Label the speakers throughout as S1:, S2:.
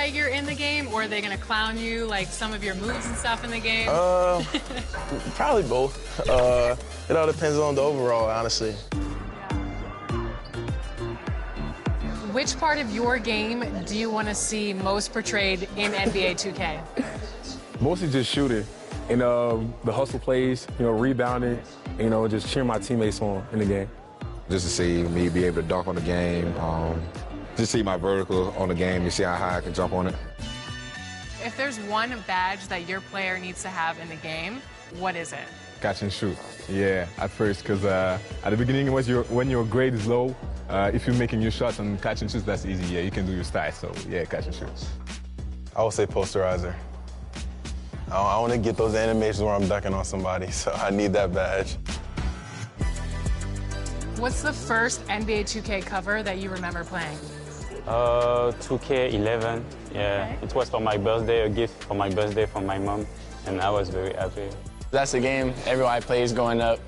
S1: that you're in the game, or are they going to clown you, like some of your moves and stuff in the game?
S2: Probably both. It all depends on the overall, honestly.
S1: Which part of your game do you want to see most portrayed in NBA 2K?
S3: Mostly just shooting and the hustle plays, rebounding, just cheering my teammates on in the game.
S4: Just to see me be able to dunk on the game, just see my vertical on the game and see how high I can jump on it.
S1: If there's one badge that your player needs to have in the game, what is it?
S3: Catch and shoot. Yeah, at first, because at the beginning, when your grade is low, if you're making your shots and catch and shoot, that's easy. Yeah, you can do your style. So, yeah, catch and shoot.
S2: I would say posterizer. I want to get those animations where I'm dunking on somebody, so I need that badge.
S1: What's the first NBA 2K cover that you remember playing?
S5: 2K11. Yeah, okay. It was for my birthday, a gift for my birthday from my mom, and I was very happy.
S6: That's a game everybody plays growing up.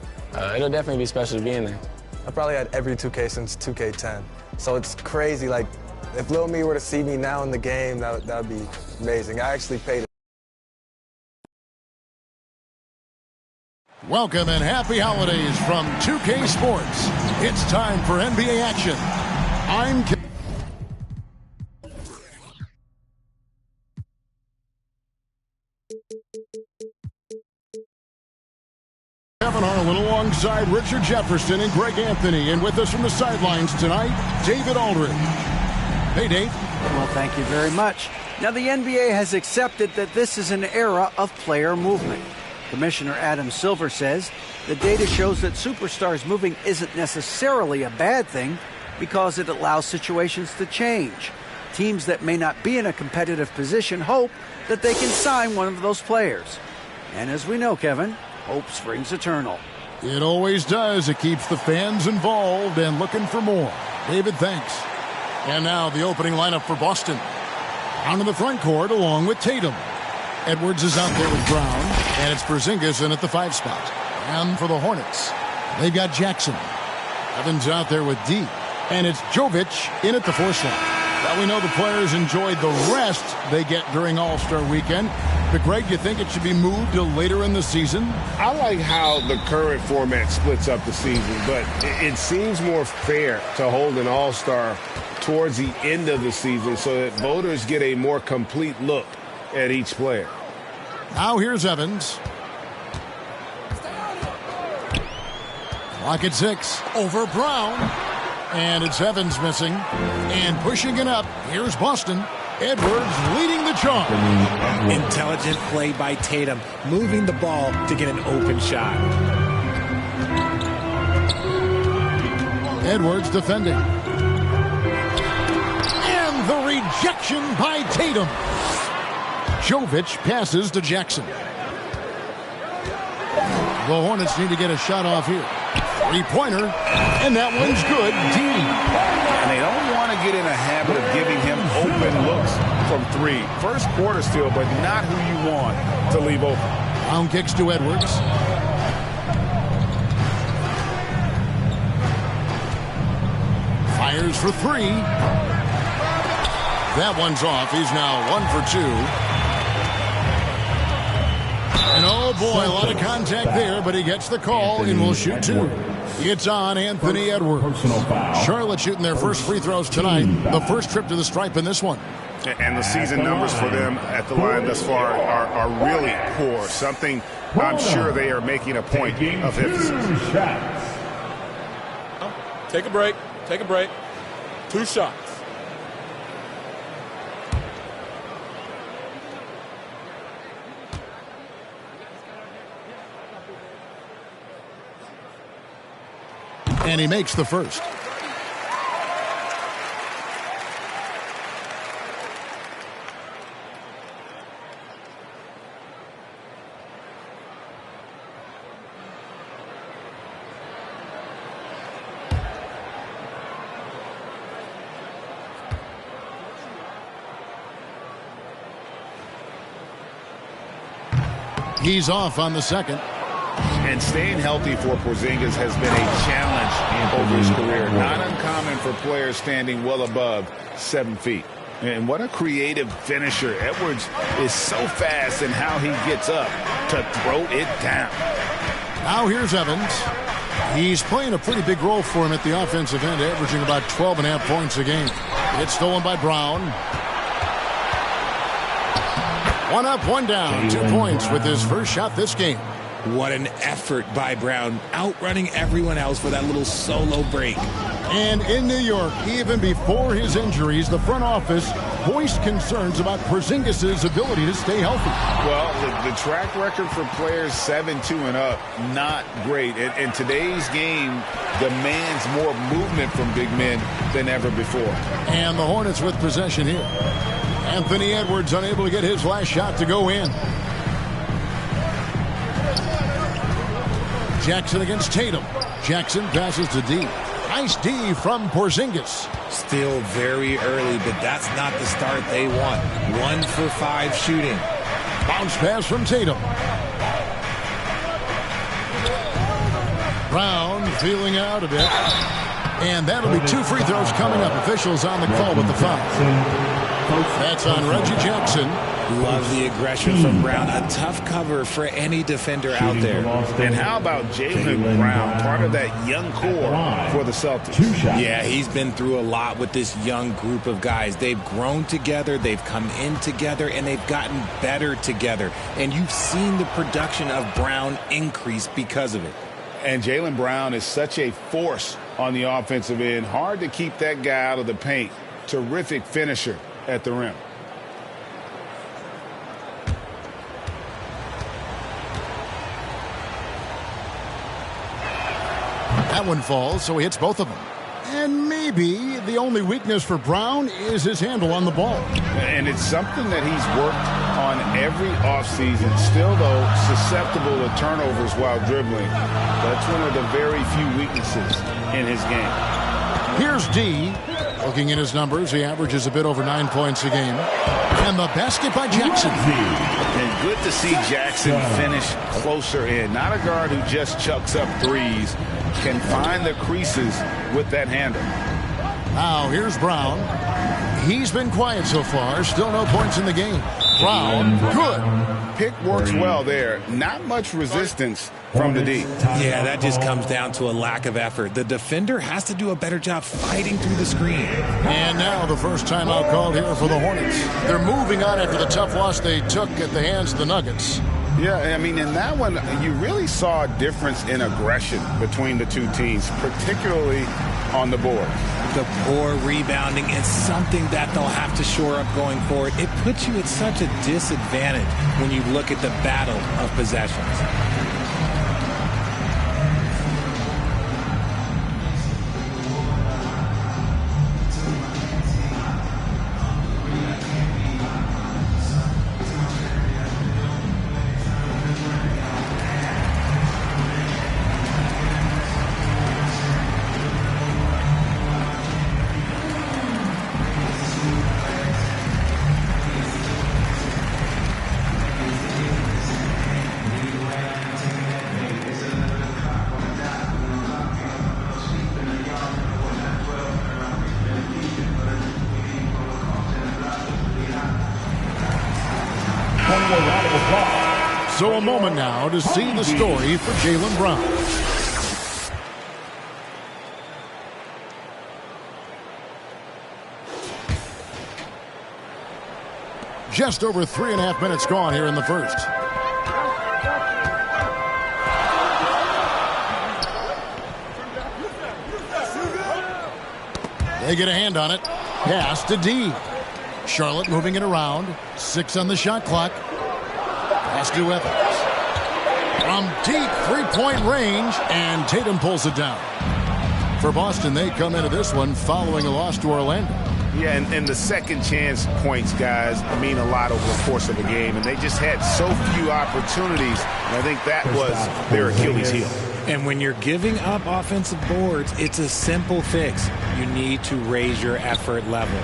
S6: It'll definitely be special to be in there.
S7: I probably had every 2K since 2K10. So it's crazy. Like, if Lil Me were to see me now in the game, that would be amazing. I actually paid it.
S8: Welcome and happy holidays from 2K Sports. It's time for NBA action. I'm Kevin Harlan alongside Richard Jefferson and Greg Anthony. And with us from the sidelines tonight, David Aldridge. Hey, Dave.
S9: Well, thank you very much. Now, the NBA has accepted that this is an era of player movement. Commissioner Adam Silver says the data shows that superstars moving isn't necessarily a bad thing because it allows situations to change. Teams that may not be in a competitive position hope that they can sign one of those players. And as we know, Kevin, hope springs eternal.
S8: It always does. It keeps the fans involved and looking for more. David, thanks. And now the opening lineup for Boston. Down in the front court along with Tatum. Edwards is out there with Brown, and it's Porzingis in at the 5 spot. And for the Hornets, they've got Jackson. Evans out there with D, and it's Jovic in at the 4 slot. Well, we know the players enjoyed the rest they get during All-Star Weekend. But, Greg, you think it should be moved to later in the season?
S10: I like how the current format splits up the season, but it seems more fair to hold an All-Star towards the end of the season so that voters get a more complete look at each player.
S8: Now here's Evans. Clock at 6 over Brown. And it's Evans missing. And pushing it up, here's Boston. Edwards leading the charge.
S11: Intelligent play by Tatum, moving the ball to get an open shot.
S8: Edwards defending. And the rejection by Tatum. Jovic passes to Jackson. The Hornets need to get a shot off here. 3-pointer, and that one's good. Dean.
S10: And they don't want to get in a habit of giving him open looks from 3. First quarter still, but not who you want to leave open.
S8: Brown kicks to Edwards. Fires for 3. That one's off. He's now 1 for 2. And oh boy, a lot of contact there, but he gets the call and will shoot 2. It's on Anthony Edwards. Charlotte shooting their first free throws tonight. The first trip to the stripe in this one.
S10: And the season numbers for them at the line thus far are really poor. Something I'm sure they are making a point of emphasis.
S12: Take a break. Take a break. 2 shots.
S8: And he makes the first. He's off on the second.
S10: And staying healthy for Porzingis has been a challenge over his career. Not uncommon for players standing well above 7 feet.
S13: And what a creative finisher. Edwards is so fast in how he gets up to throw it down.
S8: Now here's Evans. He's playing a pretty big role for him at the offensive end, averaging about 12.5 points a game. It's stolen by Brown. One up, one down, 2 points with his first shot this game.
S11: What an effort by Brown, outrunning everyone else for that little solo break.
S8: And in New York, even before his injuries, the front office voiced concerns about Porzingis' ability to stay healthy.
S13: Well, the track record for players 7-2 and up, not great. And today's game demands more movement from big men than ever before.
S8: And the Hornets with possession here. Anthony Edwards unable to get his last shot to go in. Jackson against Tatum. Jackson passes to D. Nice D from Porzingis.
S11: Still very early, but that's not the start they want. 1 for 5 shooting.
S8: Bounce pass from Tatum. Brown feeling out a bit. And that'll be 2 free throws coming up. Officials on the call with the foul. That's on Reggie Jackson.
S11: Love the aggression from Brown. A tough cover for any defender out there.
S13: And how about Jaylen Brown, part of that young core for the Celtics?
S11: Yeah, he's been through a lot with this young group of guys. They've grown together, they've come in together, and they've gotten better together. And you've seen the production of Brown increase because of it.
S13: And Jaylen Brown is such a force on the offensive end. Hard to keep that guy out of the paint. Terrific finisher at the rim.
S8: That one falls, so he hits both of them. And maybe the only weakness for Brown is his handle on the ball.
S13: And it's something that he's worked on every offseason. Still, though, susceptible to turnovers while dribbling. That's one of the very few weaknesses in his game.
S8: Here's D. Looking at his numbers, he averages a bit over 9 points a game. And the basket by Jackson.
S13: And good to see Jackson finish closer in. Not a guard who just chucks up threes. Can find the creases with that handle.
S8: Now here's Brown. He's been quiet so far. Still no points in the game. Brown, good.
S13: Pick works well there. Not much resistance from the D.
S11: Yeah, that just comes down to a lack of effort. The defender has to do a better job fighting through the screen.
S8: And now the first timeout called here for the Hornets. They're moving on after the tough loss they took at the hands of the Nuggets.
S13: Yeah, I mean, in that one, you really saw a difference in aggression between the two teams, particularly on the board.
S11: The poor rebounding is something that they'll have to shore up going forward. It puts you at such a disadvantage when you look at the battle of possessions.
S8: So a moment now to see the story for Jaylen Brown. Just over 3.5 minutes gone here in the first. They get a hand on it. Pass to D. Charlotte moving it around. 6 on the shot clock. Pass to Evans. From deep three-point range, and Tatum pulls it down. For Boston, they come into this one following a loss to Orlando.
S13: Yeah, and the second chance points, guys, mean a lot over the course of a game, and they just had so few opportunities, and I think that was their Achilles heel.
S11: And when you're giving up offensive boards, it's a simple fix. You need to raise your effort level.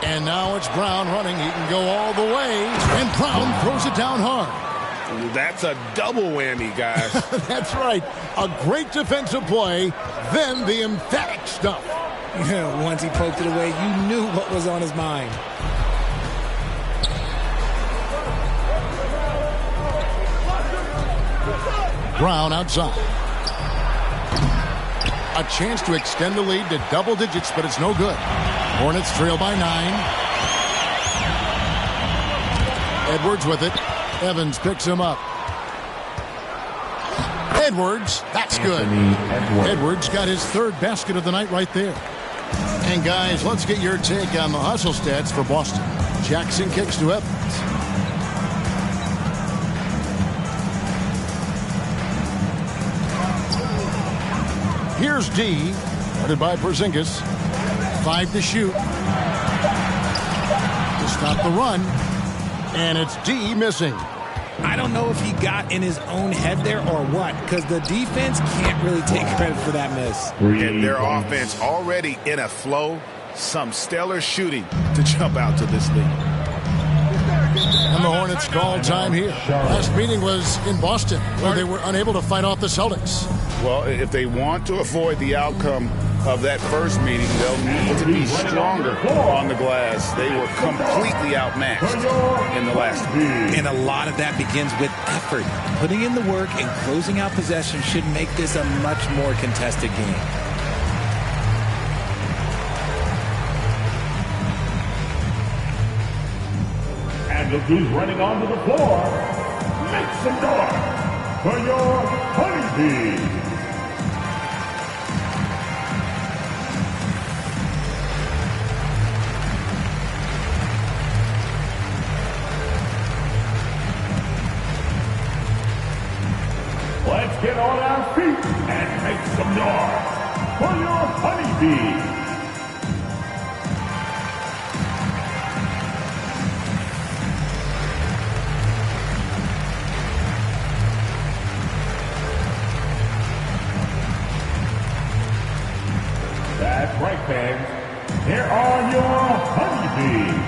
S8: And now it's Brown running. He can go all the way. And Brown throws it down hard.
S13: That's a double whammy, guys.
S8: That's right. A great defensive play, then the emphatic stuff.
S11: Once he poked it away, you knew what was on his mind.
S8: Brown outside. A chance to extend the lead to double digits, but it's no good. Hornets trail by 9. Edwards with it. Evans picks him up. Edwards, that's good. Edwards got his 3rd basket of the night right there. And guys, let's get your take on the hustle stats for Boston. Jackson kicks to Evans. Here's D, guarded by Porzingis. 5 to shoot. To stop the run. And it's D missing.
S11: I don't know if he got in his own head there or what, because the defense can't really take credit for that miss.
S13: And their offense already in a flow. Some stellar shooting to jump out to this lead.
S8: And the Hornets call time here. Last meeting was in Boston, where they were unable to fight off the Celtics.
S13: Well, if they want to avoid the outcome of that first meeting, they'll need to be stronger on the glass. They were completely outmatched in the last meeting.
S11: And a lot of that begins with effort. Putting in the work and closing out possession should make this a much more contested game.
S14: And look who's running onto the floor. Make some noise for your Honeybee. Let's get on our feet and make some noise for your Honeybee. That's right, fans. Here are your Honeybees.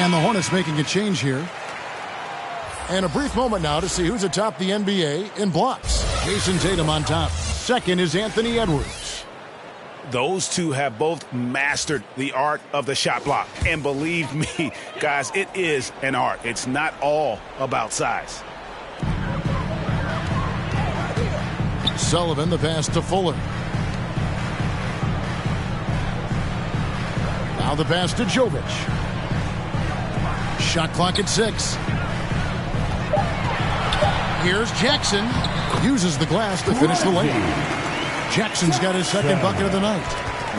S8: And the Hornets making a change here. And a brief moment now to see who's atop the NBA in blocks. Jason Tatum on top. Second is Anthony Edwards.
S13: Those two have both mastered the art of the shot block. And believe me, guys, it is an art. It's not all about size.
S8: Sullivan, the pass to Fuller. Now the pass to Jovic. Shot clock at 6. Here's Jackson. Uses the glass to finish the lane. Jackson's got his 2nd bucket of the night.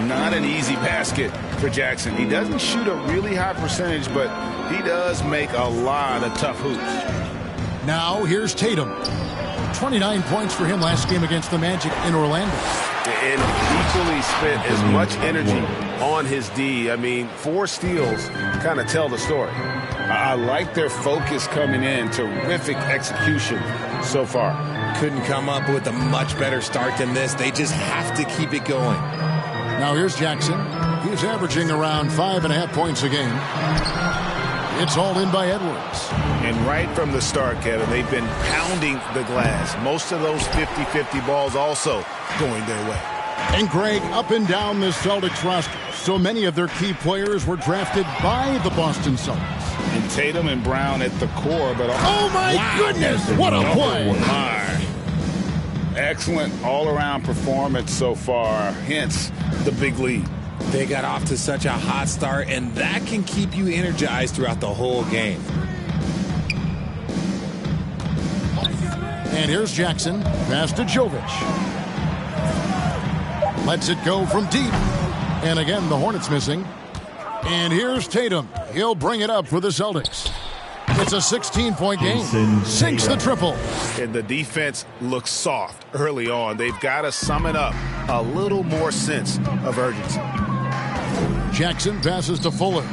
S13: Not an easy basket for Jackson. He doesn't shoot a really high percentage, but he does make a lot of tough hoops.
S8: Now here's Tatum. 29 points for him last game against the Magic in Orlando.
S13: And equally spent as much energy on his D. I mean, 4 steals kind of tell the story. I like their focus coming in. Terrific execution so far.
S11: Couldn't come up with a much better start than this. They just have to keep it going.
S8: Now here's Jackson. He's averaging around 5.5 points a game. It's hauled in by Edwards.
S13: And right from the start, Kevin, they've been pounding the glass. Most of those 50-50 balls also going their way.
S8: And Greg, up and down this Celtics roster, so many of their key players were drafted by the Boston Celtics.
S13: And Tatum and Brown at the core, but
S8: oh my goodness, what a play!
S13: My. Excellent all-around performance so far, hence the big lead.
S11: They got off to such a hot start, and that can keep you energized throughout the whole game.
S8: And here's Jackson, pass to Jovic. Lets it go from deep. And again, the Hornets missing. And here's Tatum. He'll bring it up for the Celtics. It's a 16-point game. Sinks the triple.
S13: And the defense looks soft early on. They've got to sum it up. A little more sense of urgency.
S8: Jackson passes to Fuller.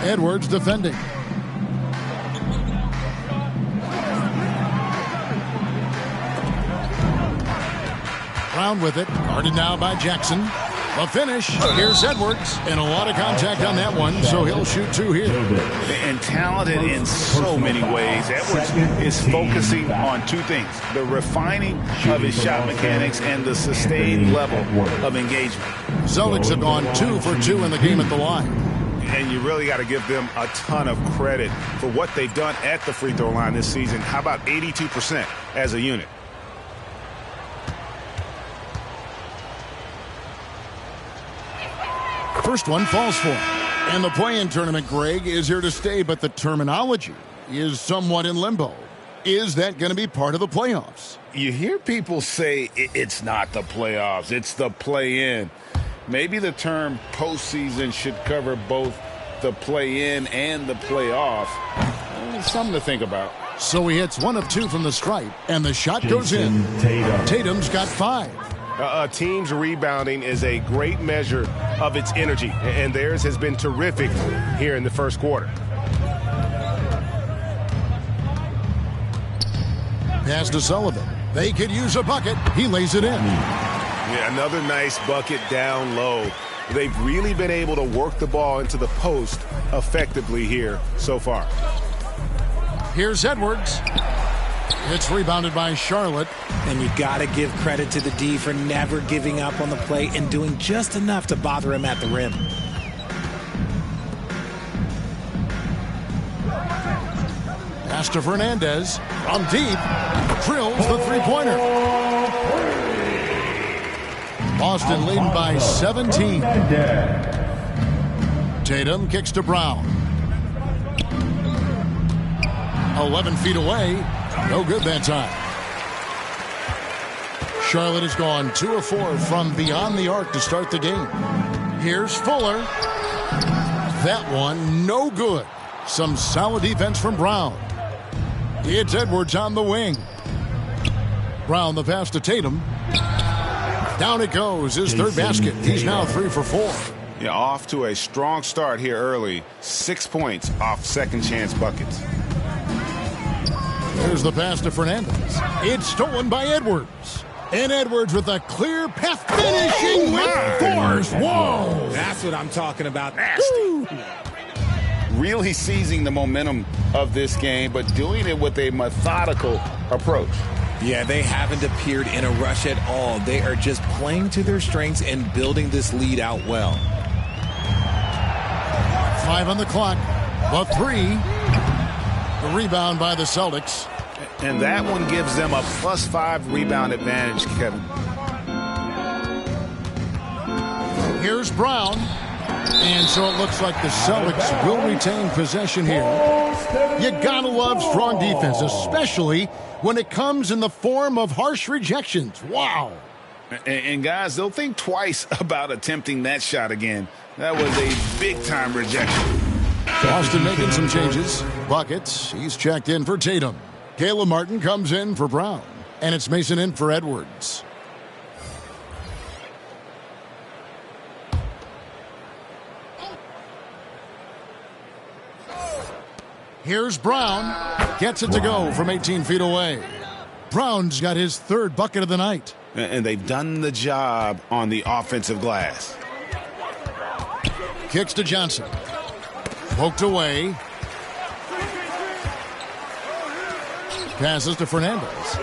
S8: Edwards defending. Brown with it. Guarded now by Jackson. The finish, here's Edwards, and a lot of contact on that one, so he'll shoot 2 here.
S13: And talented in so many ways. Edwards is focusing on 2 things: the refining of his shot mechanics and the sustained level of engagement.
S8: Celtics have gone 2 for 2 in the game at the line.
S13: And you really got to give them a ton of credit for what they've done at the free throw line this season. How about 82% as a unit?
S8: First one falls for him. And the play-in tournament, Greg, is here to stay, but the terminology is somewhat in limbo. Is that going to be part of the playoffs?
S13: You hear people say it's not the playoffs, it's the play-in. Maybe the term postseason should cover both the play-in and the playoff. Something to think about.
S8: So he hits 1 of 2 from the stripe, and the shot goes in. Tatum's got 5.
S10: A team's rebounding is a great measure of its energy, and theirs has been terrific here in the first quarter.
S8: Pass to Sullivan. They could use a bucket. He lays it in.
S10: Yeah, another nice bucket down low. They've really been able to work the ball into the post effectively here so far.
S8: Here's Edwards. It's rebounded by Charlotte.
S11: And you got to give credit to the D for never giving up on the play and doing just enough to bother him at the rim.
S8: Pass to Fernandez. From deep. Drills the three-pointer. Boston leading by 17. Tatum kicks to Brown. 11 feet away. No good that time. Charlotte has gone 2 of 4 from beyond the arc to start the game. Here's Fuller. That one, no good. Some solid defense from Brown. It's Edwards on the wing. Brown the pass to Tatum. Down it goes, his third basket. He's now 3 for 4.
S13: Yeah, off to a strong start here early. 6 points off second chance buckets.
S8: There's the pass to Fernandez. It's stolen by Edwards. And Edwards with a clear path, finishing with force. Whoa!
S11: That's what I'm talking about. Nasty.
S13: Really seizing the momentum of this game, but doing it with a methodical approach.
S11: Yeah, they haven't appeared in a rush at all. They are just playing to their strengths and building this lead out well.
S8: 5 on the clock. The 3. The rebound by the Celtics.
S13: And that one gives them a +5 rebound advantage, Kevin.
S8: Here's Brown. And so it looks like the Celtics will retain possession here. You gotta love strong defense, especially when it comes in the form of harsh rejections. Wow.
S13: And guys, they'll think twice about attempting that shot again. That was a big-time rejection.
S8: Boston making some changes. Buckets. He's checked in for Tatum. Caleb Martin comes in for Brown. And it's Mason in for Edwards. Here's Brown. Gets it to go from 18 feet away. Brown's got his 3rd bucket of the night.
S13: And they've done the job on the offensive glass.
S8: Kicks to Johnson. Poked away. Passes to Fernandez.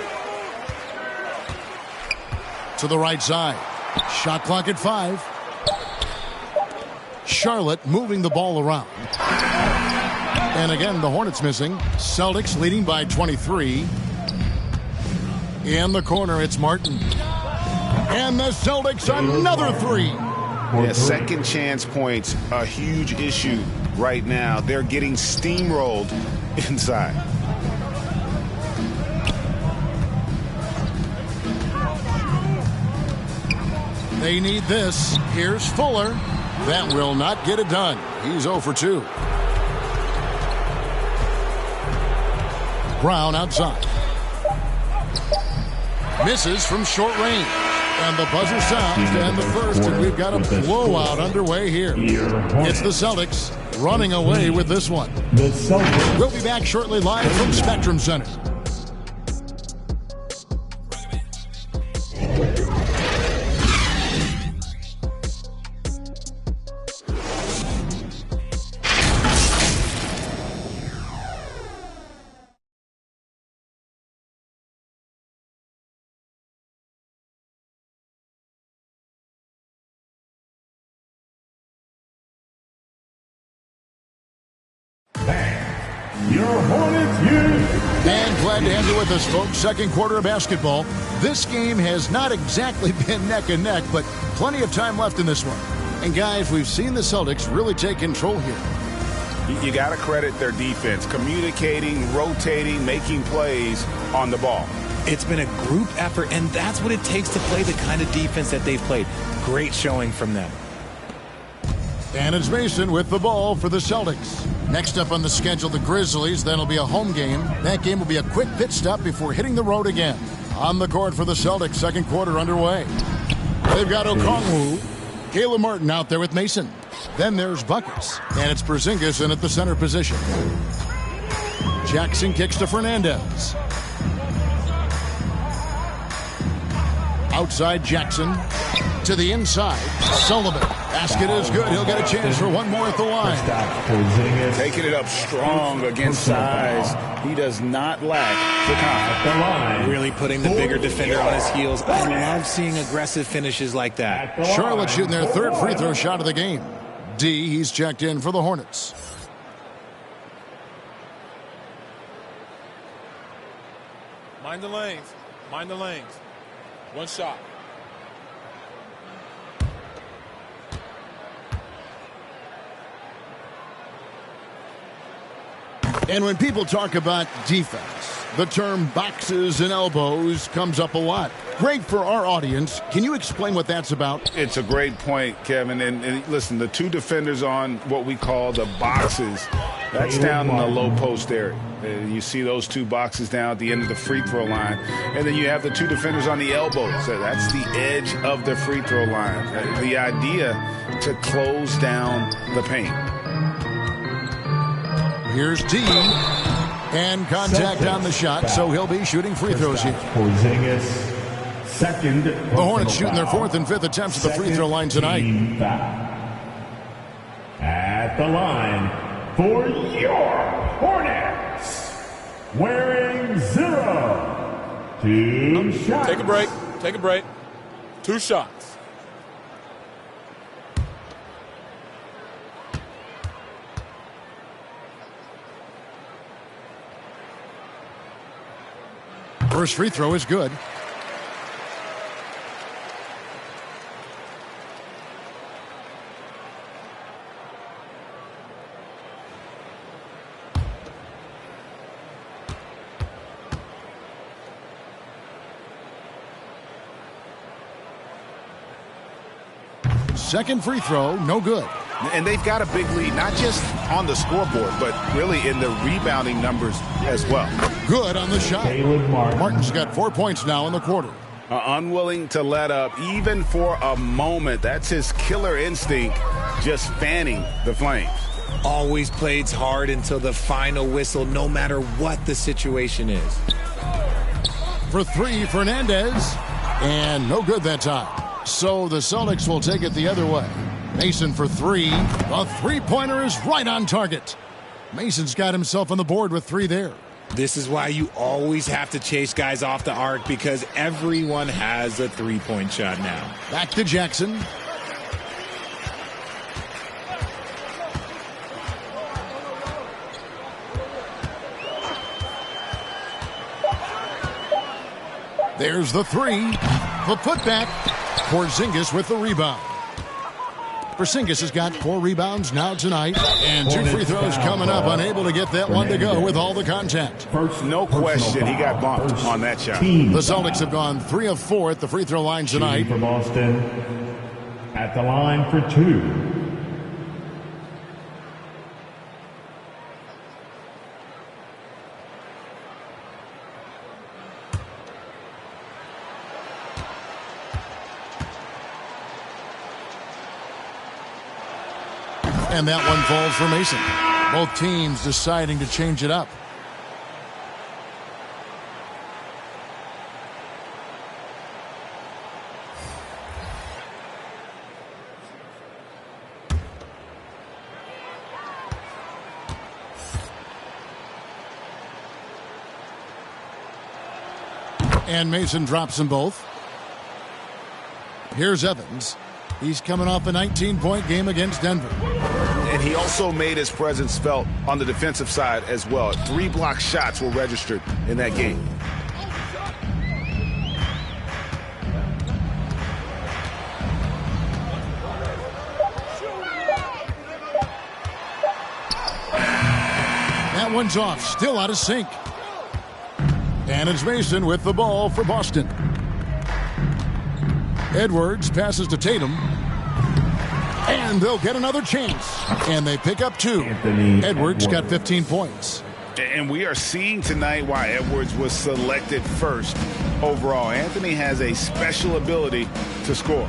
S8: To the right side. Shot clock at 5. Charlotte moving the ball around. And again, the Hornets missing. Celtics leading by 23. In the corner, it's Martin. And the Celtics, another 3.
S13: Yeah, second chance points, a huge issue right now. They're getting steamrolled inside.
S8: They need this. Here's Fuller. That will not get it done. He's 0 for 2. Brown outside. Misses from short range. And the buzzer sounds to end the first, and we've got a blowout underway here. It's the Celtics running away with this one. We'll be back shortly live from Spectrum Center.
S14: your Hornets use.
S8: And glad to have you with us, folks. Second quarter of basketball. This game has not exactly been neck and neck, but plenty of time left in this one. And guys, we've seen the Celtics really take control here.
S13: You got to credit their defense, communicating, rotating, making plays on the ball.
S11: It's been a group effort, and that's what it takes to play the kind of defense that they've played. Great showing from them.
S8: And it's Mason with the ball for the Celtics. Next up on the schedule, the Grizzlies. That'll be a home game. That game will be a quick pit stop before hitting the road again. On the court for the Celtics, second quarter underway. They've got Okongwu. Caleb Martin out there with Mason. Then there's Buckets. And it's Porzingis in at the center position. Jackson kicks to Fernandez. Outside Jackson. To the inside. Sullivan. Basket is good. He'll get a chance for one more at the line.
S13: Taking it up strong against size. He does not lack the confidence.
S11: Really putting the bigger defender on his heels. I love seeing aggressive finishes like that.
S8: Charlotte shooting their third free throw shot of the game. D, he's checked in for the Hornets.
S12: Mind the lanes. Mind the lanes. One shot.
S8: And when people talk about defense, the term boxes and elbows comes up a lot. Great for our audience. Can you explain what that's about?
S13: It's a great point, Kevin. And listen, the two defenders on what we call the boxes, that's down in the low post area. You see those two boxes down at the end of the free throw line. And then you have the two defenders on the elbows. So that's the edge of the free throw line. The idea to close down the paint.
S8: Here's D. And contact on the shot, so he'll be shooting free throws here.
S14: Porzingis, second.
S8: The Hornets shooting their fourth and fifth attempts at the free throw line tonight.
S14: At the line for your Hornets, wearing 0. 2 shots.
S12: Take a break. Take a break. 2 shots.
S8: First free throw is good. Second free throw, no good.
S13: And they've got a big lead, not just on the scoreboard, but really in the rebounding numbers as well.
S8: Good on the shot. Martin's got 4 points now in the quarter.
S13: Unwilling to let up, even for a moment. That's his killer instinct, just fanning the flames.
S11: Always plays hard until the final whistle, no matter what the situation is.
S8: For 3, Fernandez. And no good that time. So the Celtics will take it the other way. Mason for 3. The three-pointer is right on target. Mason's got himself on the board with 3 there.
S11: This is why you always have to chase guys off the arc, because everyone has a three-point shot now.
S8: Back to Jackson. There's the 3. The putback. Porzingis with the rebound. Porzingis has got 4 rebounds now tonight. And 2 free throws coming up. Unable to get that one to go with all the contact.
S13: No question, he got bumped on that shot.
S8: The Celtics have gone 3 of 4 at the free throw line tonight.
S14: For Boston, at the line for 2.
S8: And that one falls for Mason. Both teams deciding to change it up. And Mason drops them both. Here's Evans. He's coming off a 19-point game against Denver.
S13: And he also made his presence felt on the defensive side as well. 3 block shots were registered in that game.
S8: That one's off, still out of sync. And it's Mason with the ball for Boston. Edwards passes to Tatum. And they'll get another chance. And they pick up 2. Edwards got 15 points.
S13: And we are seeing tonight why Edwards was selected first overall. Anthony has a special ability to score.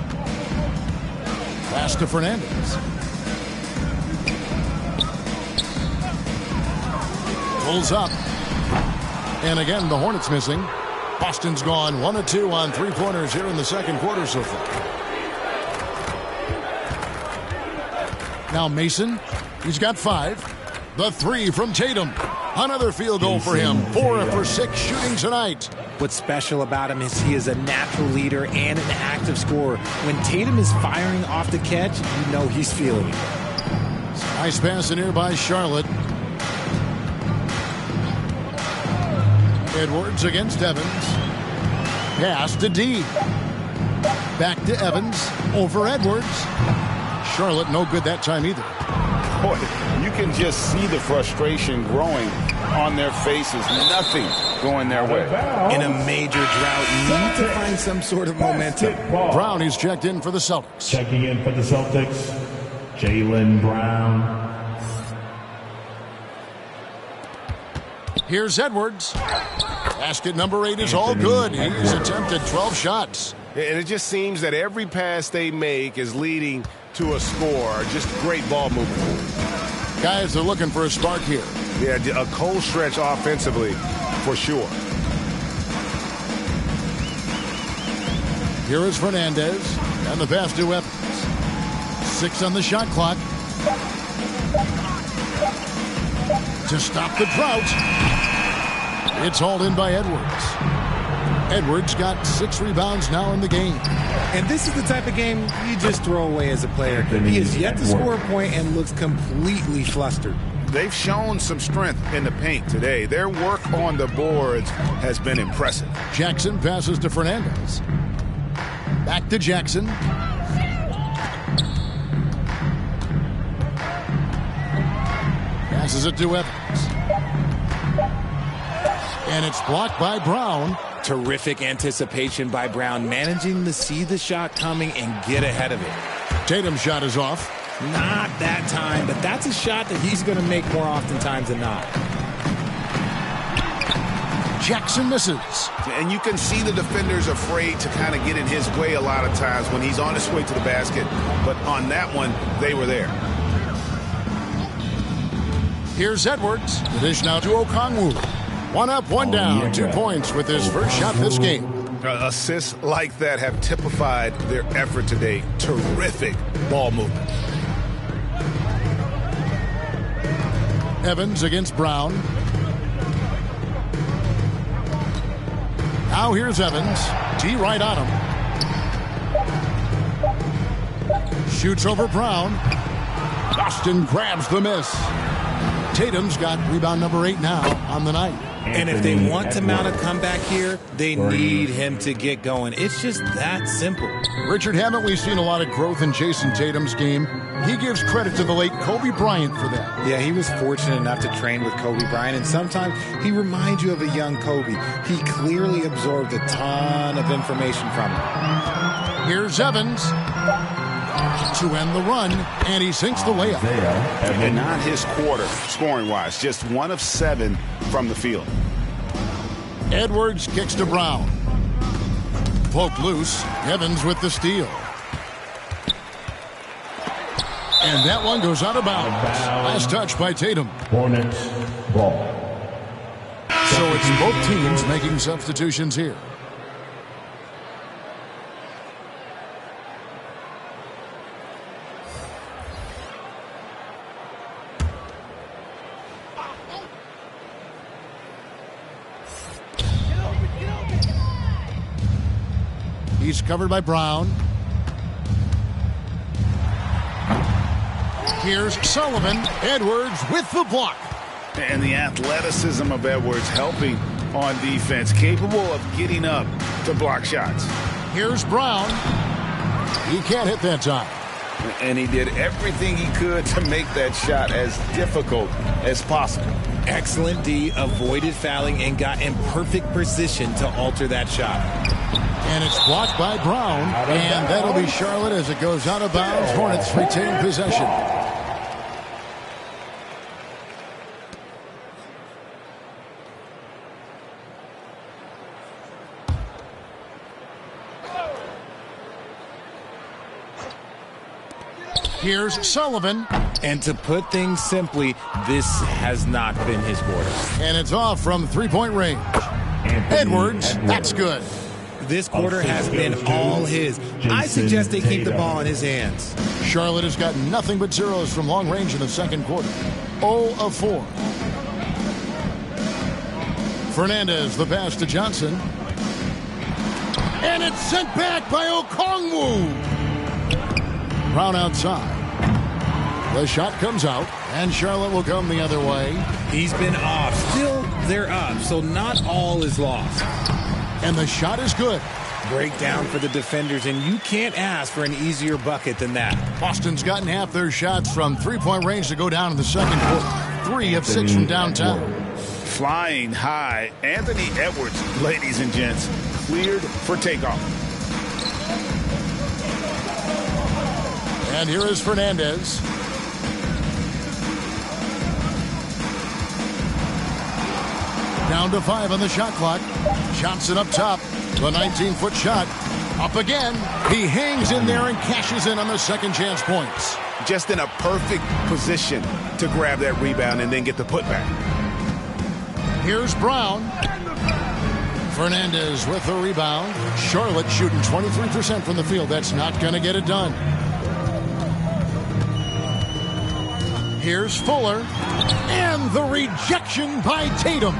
S8: Pass to Fernandez. Pulls up. And again, the Hornets missing. Boston's gone 1 of 2 on 3-pointers here in the second quarter so far. Now Mason, he's got 5. The 3 from Tatum. Another field goal for him. 4 for 6 shooting tonight.
S11: What's special about him is he is a natural leader and an active scorer. When Tatum is firing off the catch, you know he's feeling it.
S8: Nice pass in here by Charlotte. Edwards against Evans. Pass to D. Back to Evans. Over Edwards. Charlotte no good that time either.
S13: Boy, you can just see the frustration growing on their faces. Nothing going their way.
S11: In a major drought, you need to find some sort of momentum.
S8: Brown is checked in for the Celtics.
S14: Checking in for the Celtics, Jaylen Brown.
S8: Here's Edwards. Basket number 8 is all good. He's attempted 12 shots.
S13: And it just seems that every pass they make is leading to a score. Just great ball movement.
S8: Guys are looking for a spark here.
S13: Yeah, a cold stretch offensively for sure.
S8: Here is Fernandez. And the pass to Evans. 6 on the shot clock. To stop the drought. It's hauled in by Edwards. Edwards got 6 rebounds now in the game.
S11: And this is the type of game you just throw away as a player. He has yet to score a point and looks completely flustered.
S13: They've shown some strength in the paint today. Their work on the boards has been impressive.
S8: Jackson passes to Fernandez. Back to Jackson. Passes it to Evans. And it's blocked by Brown.
S11: Terrific anticipation by Brown, managing to see the shot coming and get ahead of it.
S8: Tatum's shot is off.
S11: Not that time, but that's a shot that he's going to make more oftentimes than not.
S8: Jackson misses.
S13: And you can see the defenders afraid to kind of get in his way a lot of times when he's on his way to the basket. But on that one, they were there.
S8: Here's Edwards. The dish now to Okongwu. 1 up, 1 down. 2 points with his first shot this game.
S13: Assists like that have typified their effort today. Terrific ball movement.
S8: Evans against Brown. Now here's Evans. T right on him. Shoots over Brown. Boston grabs the miss. Tatum's got rebound number 8 now on the night.
S11: And if they want to mount a comeback here, they need him to get going. It's just that simple.
S8: Richard, haven't we seen a lot of growth in Jason Tatum's game? He gives credit to the late Kobe Bryant for that.
S11: Yeah, he was fortunate enough to train with Kobe Bryant, and sometimes he reminds you of a young Kobe. He clearly absorbed a ton of information from him.
S8: Here's Evans to end the run, and he sinks the layup.
S13: And not his quarter, scoring-wise, just 1 of 7 from the field.
S8: Edwards kicks to Brown. Poked loose. Evans with the steal. And that one goes out of bounds. Last touch by Tatum.
S14: Hornets ball.
S8: So it's both teams making substitutions here. He's covered by Brown. Here's Sullivan. Edwards with the block.
S13: And the athleticism of Edwards helping on defense, capable of getting up to block shots.
S8: Here's Brown. He can't hit that time.
S13: And he did everything he could to make that shot as difficult as possible.
S11: Excellent D, avoided fouling, and got in perfect position to alter that shot.
S8: And it's blocked by Brown, and that'll be Charlotte as it goes out of bounds. Hornets retain possession. Here's Sullivan.
S11: And to put things simply, this has not been his quarter.
S8: And it's off from three-point range. Edwards, that's good.
S11: This quarter has been all his. I suggest they keep the ball in his hands.
S8: Charlotte has got nothing but zeros from long range in the second quarter. 0 of 4. Fernandez, the pass to Johnson. And it's sent back by Okongwu. Brown outside. The shot comes out, and Charlotte will come the other way.
S11: He's been off. Still, they're up, so not all is lost.
S8: And the shot is good.
S11: Breakdown for the defenders, and you can't ask for an easier bucket than that.
S8: Boston's gotten half their shots from three-point range to go down in the second quarter. 3 of 6 from downtown.
S13: Flying high, Anthony Edwards, ladies and gents, cleared for takeoff.
S8: And here is Fernandez. Down to 5 on the shot clock. Johnson up top. The 19-foot shot. Up again. He hangs in there and cashes in on the second chance points.
S13: Just in a perfect position to grab that rebound and then get the putback.
S8: Here's Brown. Fernandez with the rebound. Charlotte shooting 23% from the field. That's not going to get it done. Here's Fuller. And the rejection by Tatum.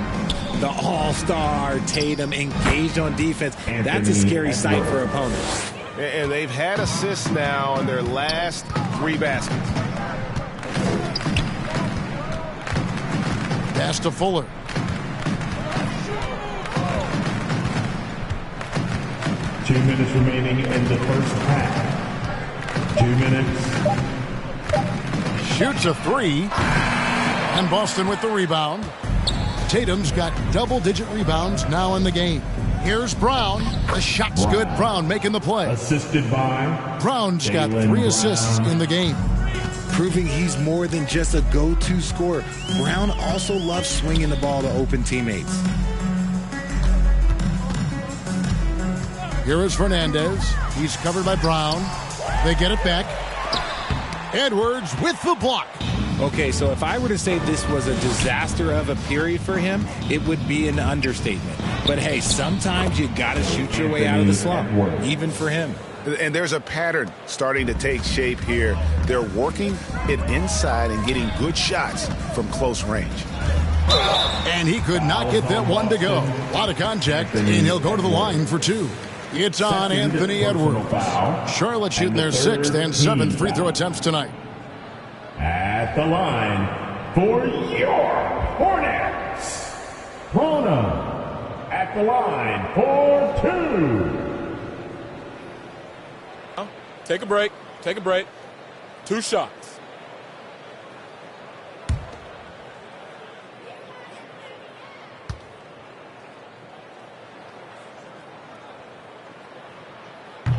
S11: The all-star Tatum engaged on defense. That's a scary sight for opponents.
S13: And they've had assists now in their last 3 baskets.
S8: Pass to Fuller.
S14: Two minutes remaining in the first half. 2 minutes.
S8: Shoots a 3. And Boston with the rebound. Tatum's got double-digit rebounds now in the game. Here's Brown. The shot's good. Brown making the play.
S14: Assisted by
S8: Brown's got 3 assists in the game.
S11: Proving he's more than just a go-to scorer. Brown also loves swinging the ball to open teammates.
S8: Here is Fernandez. He's covered by Brown. They get it back. Edwards with the block.
S11: Okay, so if I were to say this was a disaster of a period for him, it would be an understatement. But hey, sometimes you got to shoot your way out of the slump, even for him.
S13: And there's a pattern starting to take shape here. They're working it inside and getting good shots from close range.
S8: And he could not get that one to go. A lot of contact, and he'll go to the line for 2. It's on Anthony Edwards. Charlotte shooting their 6th and 7th free throw attempts tonight.
S14: At the line for your Hornets, Prona. At the line for 2.
S12: Take a break. Take a break. 2 shots.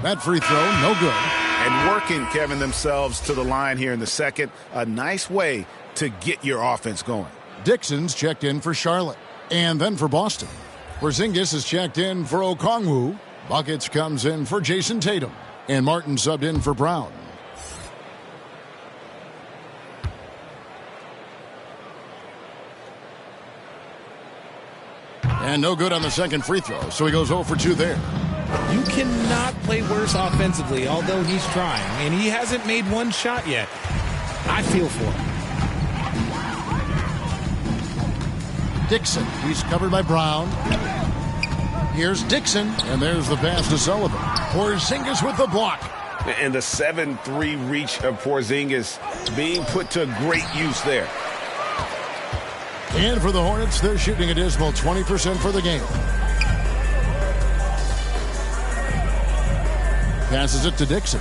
S8: That free throw, no good.
S13: And working, Kevin, themselves to the line here in the second. A nice way to get your offense going.
S8: Dixon's checked in for Charlotte. And then for Boston. Porzingis is checked in for Okongwu. Buckets comes in for Jason Tatum. And Martin subbed in for Brown. And no good on the second free throw, so he goes 0 for 2 there.
S11: You cannot play worse offensively, although he's trying. And he hasn't made one shot yet. I feel for him.
S8: Dixon, he's covered by Brown. Here's Dixon, and there's the pass to Sullivan. Porzingis with the block.
S10: And the 7-3 reach of Porzingis being put to great use there.
S8: And for the Hornets, they're shooting a dismal 20% for the game. Passes it to Dixon.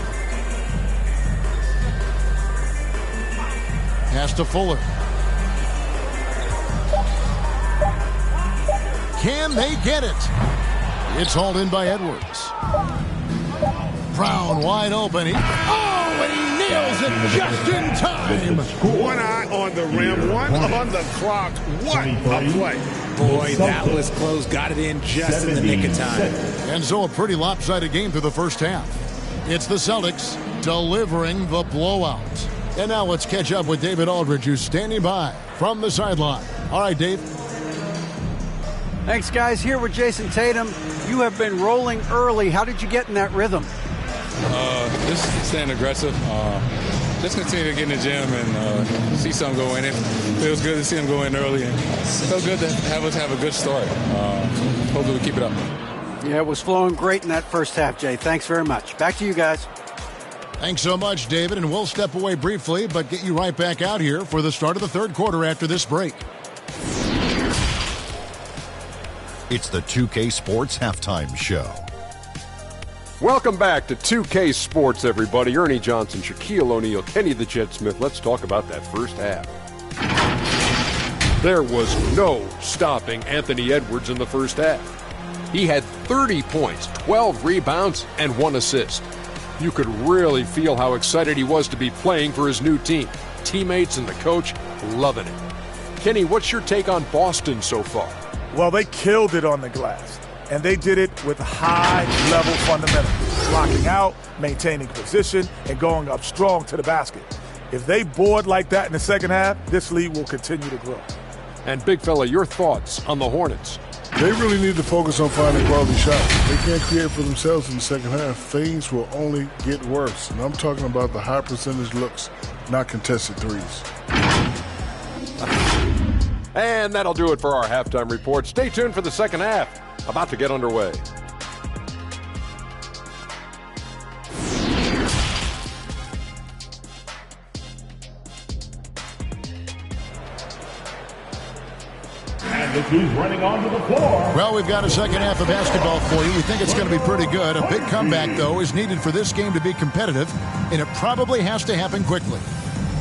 S8: Pass to Fuller. Can they get it? It's hauled in by Edwards. Brown wide open. And he nails it just in time.
S10: One eye on the rim, one on the clock. What a play.
S11: Boy, that was close. Got it in just in the nick of time.
S8: And so a pretty lopsided game through the first half. It's the Celtics delivering the blowout. And now let's catch up with David Aldridge, who's standing by from the sideline. All right, Dave.
S9: Thanks, guys. Here with Jason Tatum. You have been rolling early. How did you get in that rhythm?
S15: Just staying aggressive. Just continue to get in the gym and see something go in. It feels good to see them go in early. And it feels good to have us have a good start. Hopefully we keep it up.
S9: Yeah, it was flowing great in that first half, Jay. Thanks very much. Back to you guys.
S8: Thanks so much, David. And we'll step away briefly, but get you right back out here for the start of the third quarter after this break.
S16: It's the 2K Sports Halftime Show.
S17: Welcome back to 2K Sports, everybody. Ernie Johnson, Shaquille O'Neal, Kenny the Jet Smith. Let's talk about that first half. There was no stopping Anthony Edwards in the first half. He had 30 points, 12 rebounds, and 1 assist. You could really feel how excited he was to be playing for his new team. Teammates and the coach loving it. Kenny, what's your take on Boston so far?
S12: Well, they killed it on the glass, and they did it with high-level fundamentals, blocking out, maintaining position, and going up strong to the basket. If they board like that in the second half, this lead will continue to grow.
S17: And, big fella, your thoughts on the Hornets?
S18: They really need to focus on finding quality shots. They can't create for themselves in the second half. Things will only get worse. And I'm talking about the high percentage looks, not contested threes.
S17: And that'll do it for our halftime report. Stay tuned for the second half. About to get underway.
S14: And the who's running onto the floor.
S8: Well, we've got a second half of basketball for you. We think it's going to be pretty good. A big comeback, though, is needed for this game to be competitive, and it probably has to happen quickly.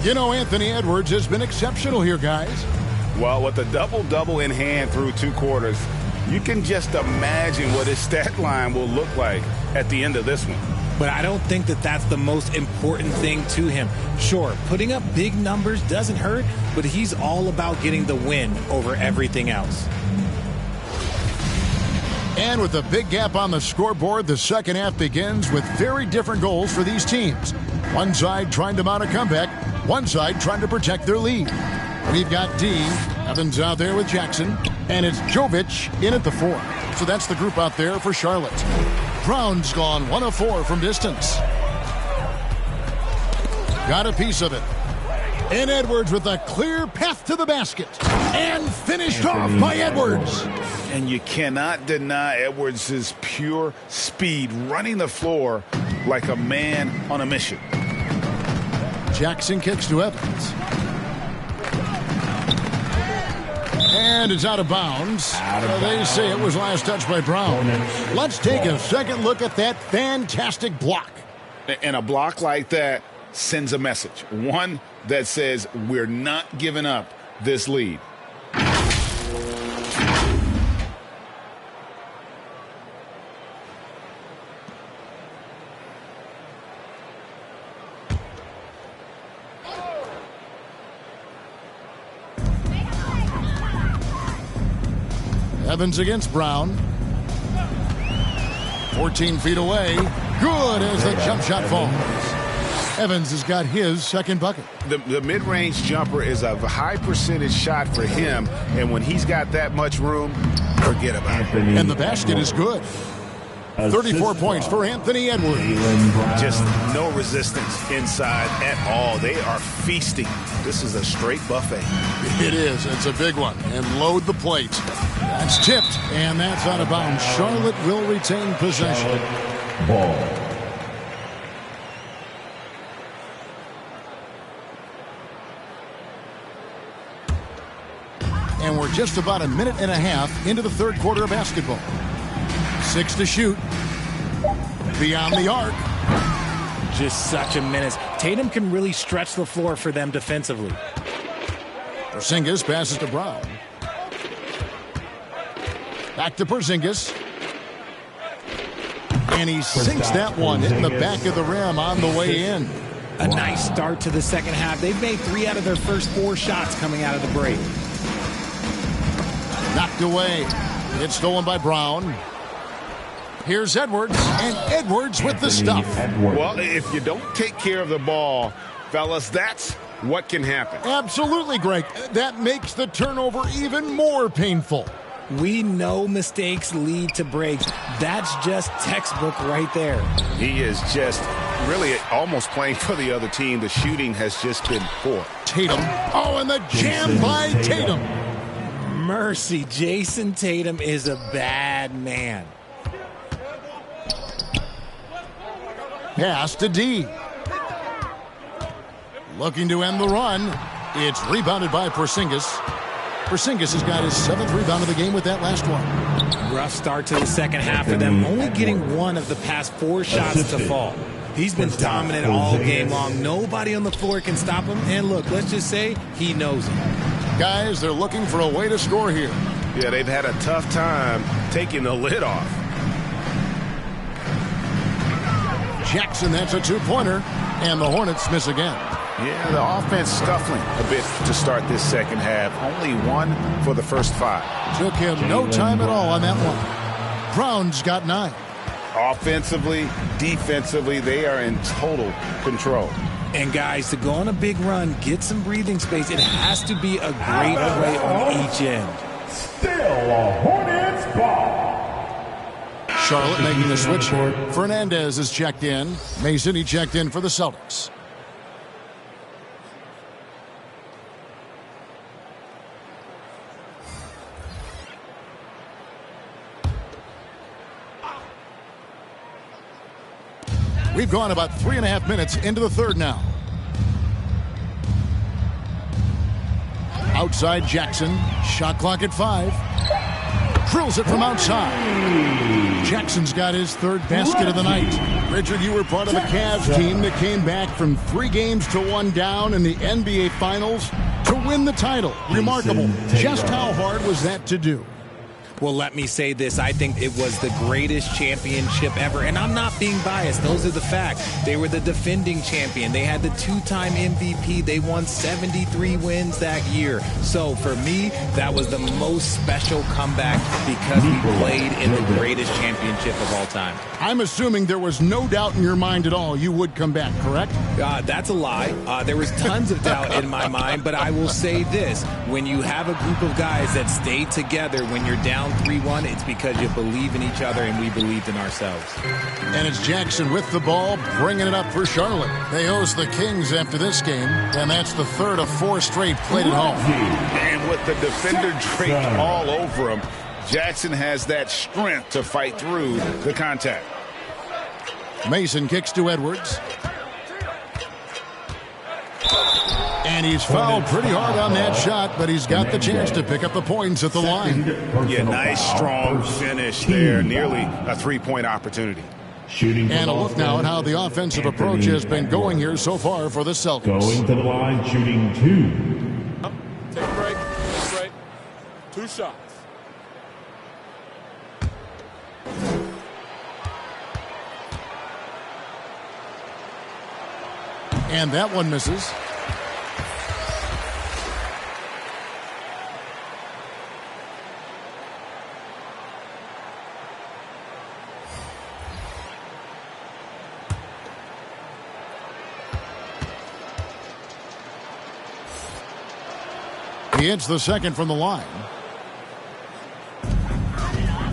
S8: You know, Anthony Edwards has been exceptional here, guys.
S13: Well, with a double-double in hand through 2 quarters, you can just imagine what his stat line will look like at the end of this one.
S11: But I don't think that that's the most important thing to him. Sure, putting up big numbers doesn't hurt, but he's all about getting the win over everything else.
S8: And with a big gap on the scoreboard, the second half begins with very different goals for these teams. One side trying to mount a comeback, one side trying to protect their lead. We've got D. Evans out there with Jackson. And it's Jovic in at the 4. So that's the group out there for Charlotte. Brown's gone 1 of 4 from distance. Got a piece of it. And Edwards with a clear path to the basket. And finished off by Edwards.
S13: And you cannot deny Edwards' pure speed, running the floor like a man on a mission.
S8: Jackson kicks to Evans. And it's out of bounds. They say it was last touched by Brown. Let's take a second look at that fantastic block.
S13: And a block like that sends a message. One that says we're not giving up this lead.
S8: Evans against Brown. 14 feet away. Good as the jump shot falls. Evans has got his second bucket.
S13: The mid-range jumper is a high percentage shot for him, and when he's got that much room, forget about it.
S8: And the basket is good. 34 points for Anthony Edwards.
S13: Just no resistance inside at all. They are feasting. This is a straight buffet.
S8: It is. It's a big one. And load the plate. That's tipped, and that's out of bounds. Charlotte will retain possession.
S14: Ball.
S8: And we're just about a minute and a half into the third quarter of basketball. 6 to shoot. Beyond the arc.
S11: Just such a menace. Tatum can really stretch the floor for them defensively.
S8: Porzingis passes to Brown. Back to Porzingis. And he sinks that one, hitting the back of the rim on the way in.
S11: A nice start to the second half. They've made 3 out of their first 4 shots coming out of the break.
S8: Knocked away. It's stolen by Brown. Here's Edwards, and Edwards with the stuff.
S10: Well, if you don't take care of the ball, fellas, that's what can happen.
S8: Absolutely, Greg. That makes the turnover even more painful.
S11: We know mistakes lead to breaks. That's just textbook right there.
S13: He is just really almost playing for the other team. The shooting has just been poor.
S8: Tatum. Oh, and the jam by Tatum.
S11: Mercy, Jason Tatum is a bad man.
S8: Pass to D. Looking to end the run. It's rebounded by Porzingis. Porzingis has got his 7th rebound of the game with that last one.
S11: Rough start to the second half for them, only getting 1 of the past 4 shots to fall. He's been dominant all game long. Nobody on the floor can stop him. And look, let's just say he knows it.
S8: Guys, they're looking for a way to score here.
S10: Yeah, they've had a tough time taking the lid off.
S8: Jackson, that's a 2-pointer, and the Hornets miss again.
S13: Yeah, the offense scuffling a bit to start this second half. Only 1 for the first 5.
S8: Took him no time at all on that one. Brown's got 9.
S13: Offensively, defensively, they are in total control.
S11: And guys, to go on a big run, get some breathing space, it has to be a great play on each end.
S14: Still a Hornets ball.
S8: Charlotte making the switch. Fernandez is checked in. Mason, he checked in for the Celtics. We've gone about 3.5 minutes into the third now. Outside Jackson. Shot clock at 5. Drills it from outside. Jackson's got his 3rd basket of the night. Richard, you were part of the Cavs team that came back from 3 games to 1 down in the NBA Finals to win the title. Remarkable. Just how hard was that to do?
S11: Well, let me say this. I think it was the greatest championship ever. And I'm not being biased. Those are the facts. They were the defending champion. They had the 2-time MVP. They won 73 wins that year. So for me, that was the most special comeback because we played in the greatest championship of all time.
S8: I'm assuming there was no doubt in your mind at all you would come back, correct?
S11: That's a lie. There was tons of doubt in my mind, but I will say this. When you have a group of guys that stay together when you're down 3-1, it's because you believe in each other and we believed in ourselves.
S8: And it's Jackson with the ball, bringing it up for Charlotte. They host the Kings after this game, and that's the 3rd of 4 straight played at home.
S13: And with the defender draped all over him, Jackson has that strength to fight through the contact.
S8: Mason kicks to Edwards. And he's fouled pretty hard on that shot, but he's got the chance to pick up the points at the line.
S13: Yeah, nice strong finish there. Nearly a 3-point opportunity.
S8: And a look now at how the offensive approach has been going here so far for the Celtics.
S14: Going to the line, shooting 2.
S3: Take a break. Take a break. 2 shots.
S8: And that one misses. He hits the second from the line.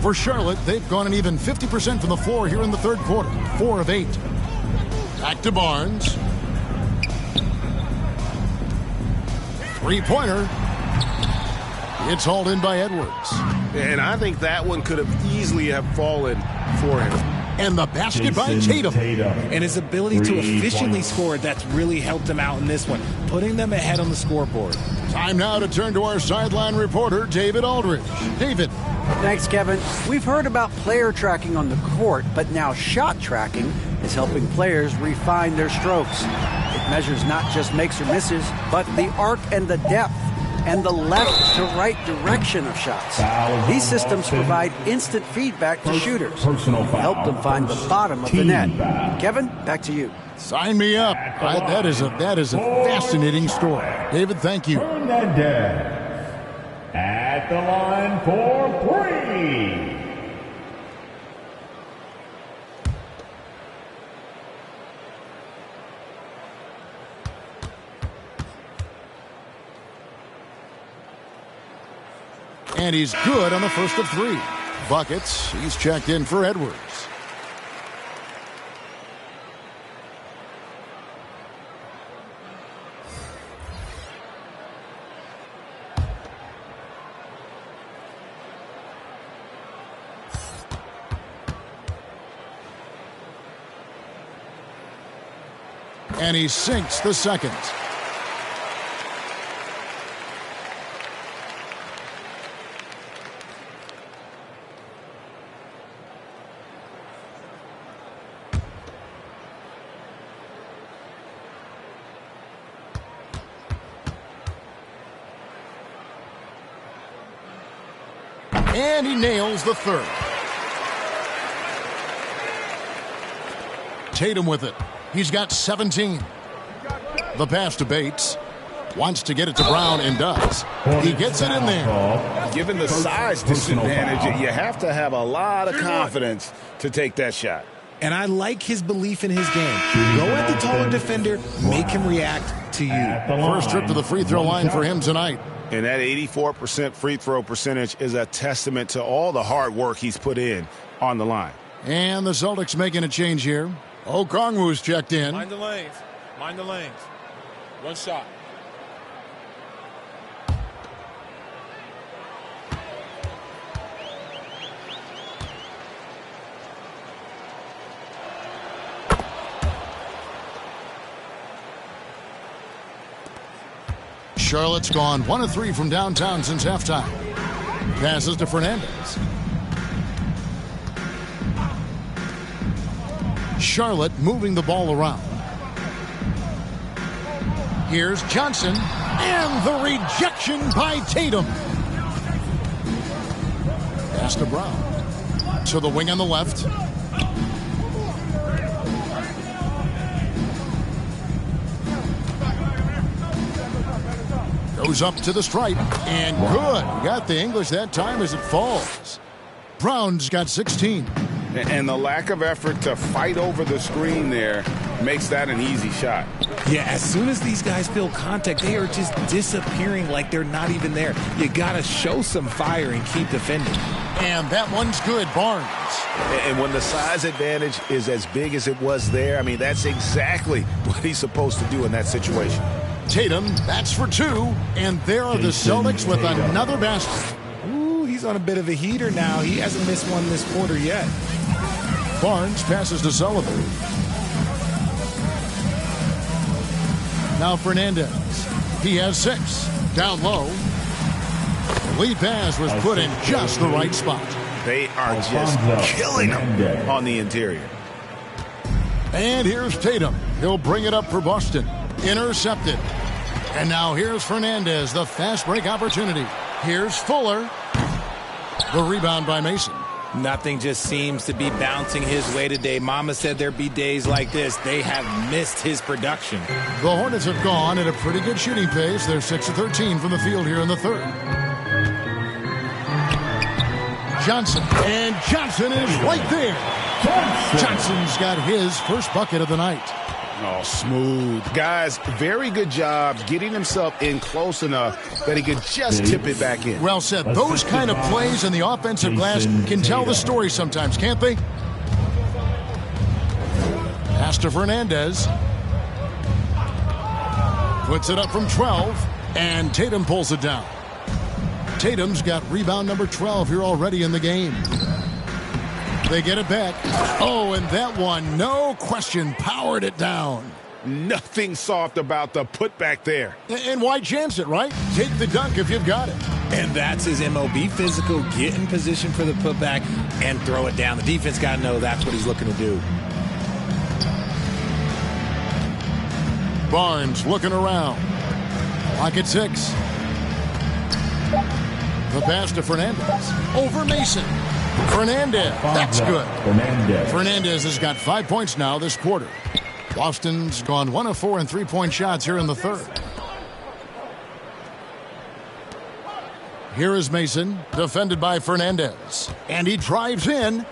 S8: For Charlotte, they've gone an even 50% from the floor here in the third quarter. 4 of 8. Back to Barnes. 3-pointer. It's hauled in by Edwards.
S10: And I think that one could have easily have fallen for him.
S8: And the basket by Tatum.
S11: And his ability to efficiently score, that's really helped him out in this one, putting them ahead on the scoreboard.
S8: Time now to turn to our sideline reporter, David Aldridge. David.
S9: Thanks, Kevin. We've heard about player tracking on the court, but now shot tracking is helping players refine their strokes. It measures not just makes or misses, but the arc and the depth and the left to right direction of shots. These systems provide instant feedback to shooters to help them find the bottom of the net. Kevin, back to you.
S8: Sign me up. That is a fascinating story. David, thank you.
S14: Hernandez at the line for 3.
S8: And he's good on the first of 3. Buckets. He's checked in for Edwards. And he sinks the second. And he nails the third. Tatum with it. He's got 17. The pass to Bates. Wants to get it to Brown and does. He gets it in there.
S10: Given the size disadvantage, you have to have a lot of confidence to take that shot.
S11: And I like his belief in his game. Go at the taller defender, make him react to you.
S8: First trip to the free throw line for him tonight.
S10: And that 84% free throw percentage is a testament to all the hard work he's put in on the line.
S8: And the Celtics making a change here. Okongwu's checked in.
S19: Mind the lanes. Mind the lanes. One shot.
S8: Charlotte's gone 1 of 3 from downtown since halftime. Passes to Fernandez. Charlotte moving the ball around. Here's Johnson, and the rejection by Tatum. Pass to Brown. To the wing on the left. Goes up to the stripe, and good. Got the English that time as it falls. Brown's got 16.
S10: And the lack of effort to fight over the screen there makes that an easy shot.
S11: Yeah, as soon as these guys feel contact, they are just disappearing like they're not even there. You got to show some fire and keep defending.
S8: And that one's good, Barnes.
S10: And when the size advantage is as big as it was there, I mean, that's exactly what he's supposed to do in that situation.
S8: Tatum, that's for 2, and there are the Celtics with another basket.
S11: Ooh, he's on a bit of a heater now. He hasn't missed one this quarter yet.
S8: Barnes passes to Sullivan. Now Fernandez. He has 6. Down low. The lead pass was put in just the right spot.
S10: They are just killing him on the interior.
S8: And here's Tatum. He'll bring it up for Boston. Intercepted. And now here's Fernandez, the fast break opportunity. Here's Fuller. The rebound by Mason.
S11: Nothing just seems to be bouncing his way today. Mama said there'd be days like this. They have missed his production.
S8: The Hornets have gone at a pretty good shooting pace. They're 6 of 13 from the field here in the third. Johnson. And Johnson is right there. Johnson's got his first bucket of the night.
S10: Oh, smooth. Guys, very good job getting himself in close enough that he could just tip it back in.
S8: Well said. Those kind of plays in the offensive glass can tell the story sometimes, can't they? Pass to Fernandez. Puts it up from 12, and Tatum pulls it down. Tatum's got rebound number 12 here already in the game. they get it back. Oh, and that one, no question, powered it down.
S10: Nothing soft about the putback there.
S8: And why chance it, right? Take the dunk if you've got it.
S11: And that's his MO. Be physical, get in position for the putback, and throw it down. The defense got to know that's what he's looking to do.
S8: Barnes looking around. Clock at 6. The pass to Fernandez. Over Mason. Fernandez. That's good. Fernandez has got 5 points now this quarter. Boston's gone 1 of 4 in three-point shots here in the third. Here is Mason, defended by Fernandez. And he drives in.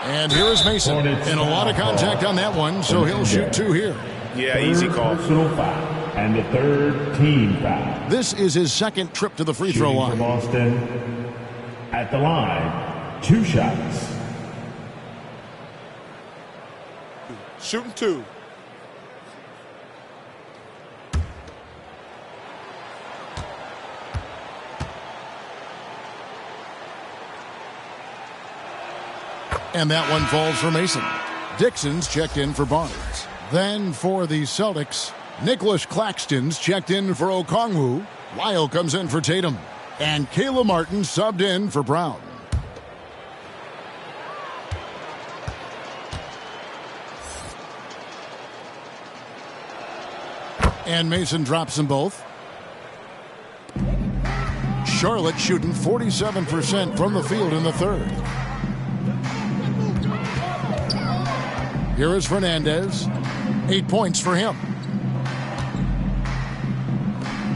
S8: And here is Mason. And a lot of contact on that one, so he'll shoot 2 here.
S13: Yeah, easy call.
S14: Personal foul. And the third team foul.
S8: This is his second trip to the free throw line.
S14: For Boston at the line, 2 shots.
S12: Shooting 2.
S8: And that one falls for Mason. Dixon's checked in for Barnes. Then for the Celtics, Nicholas Claxton's checked in for Okongwu. Lyle comes in for Tatum. And Kayla Martin subbed in for Brown. And Mason drops them both. Charlotte shooting 47% from the field in the third. Here is Fernandez. 8 points for him.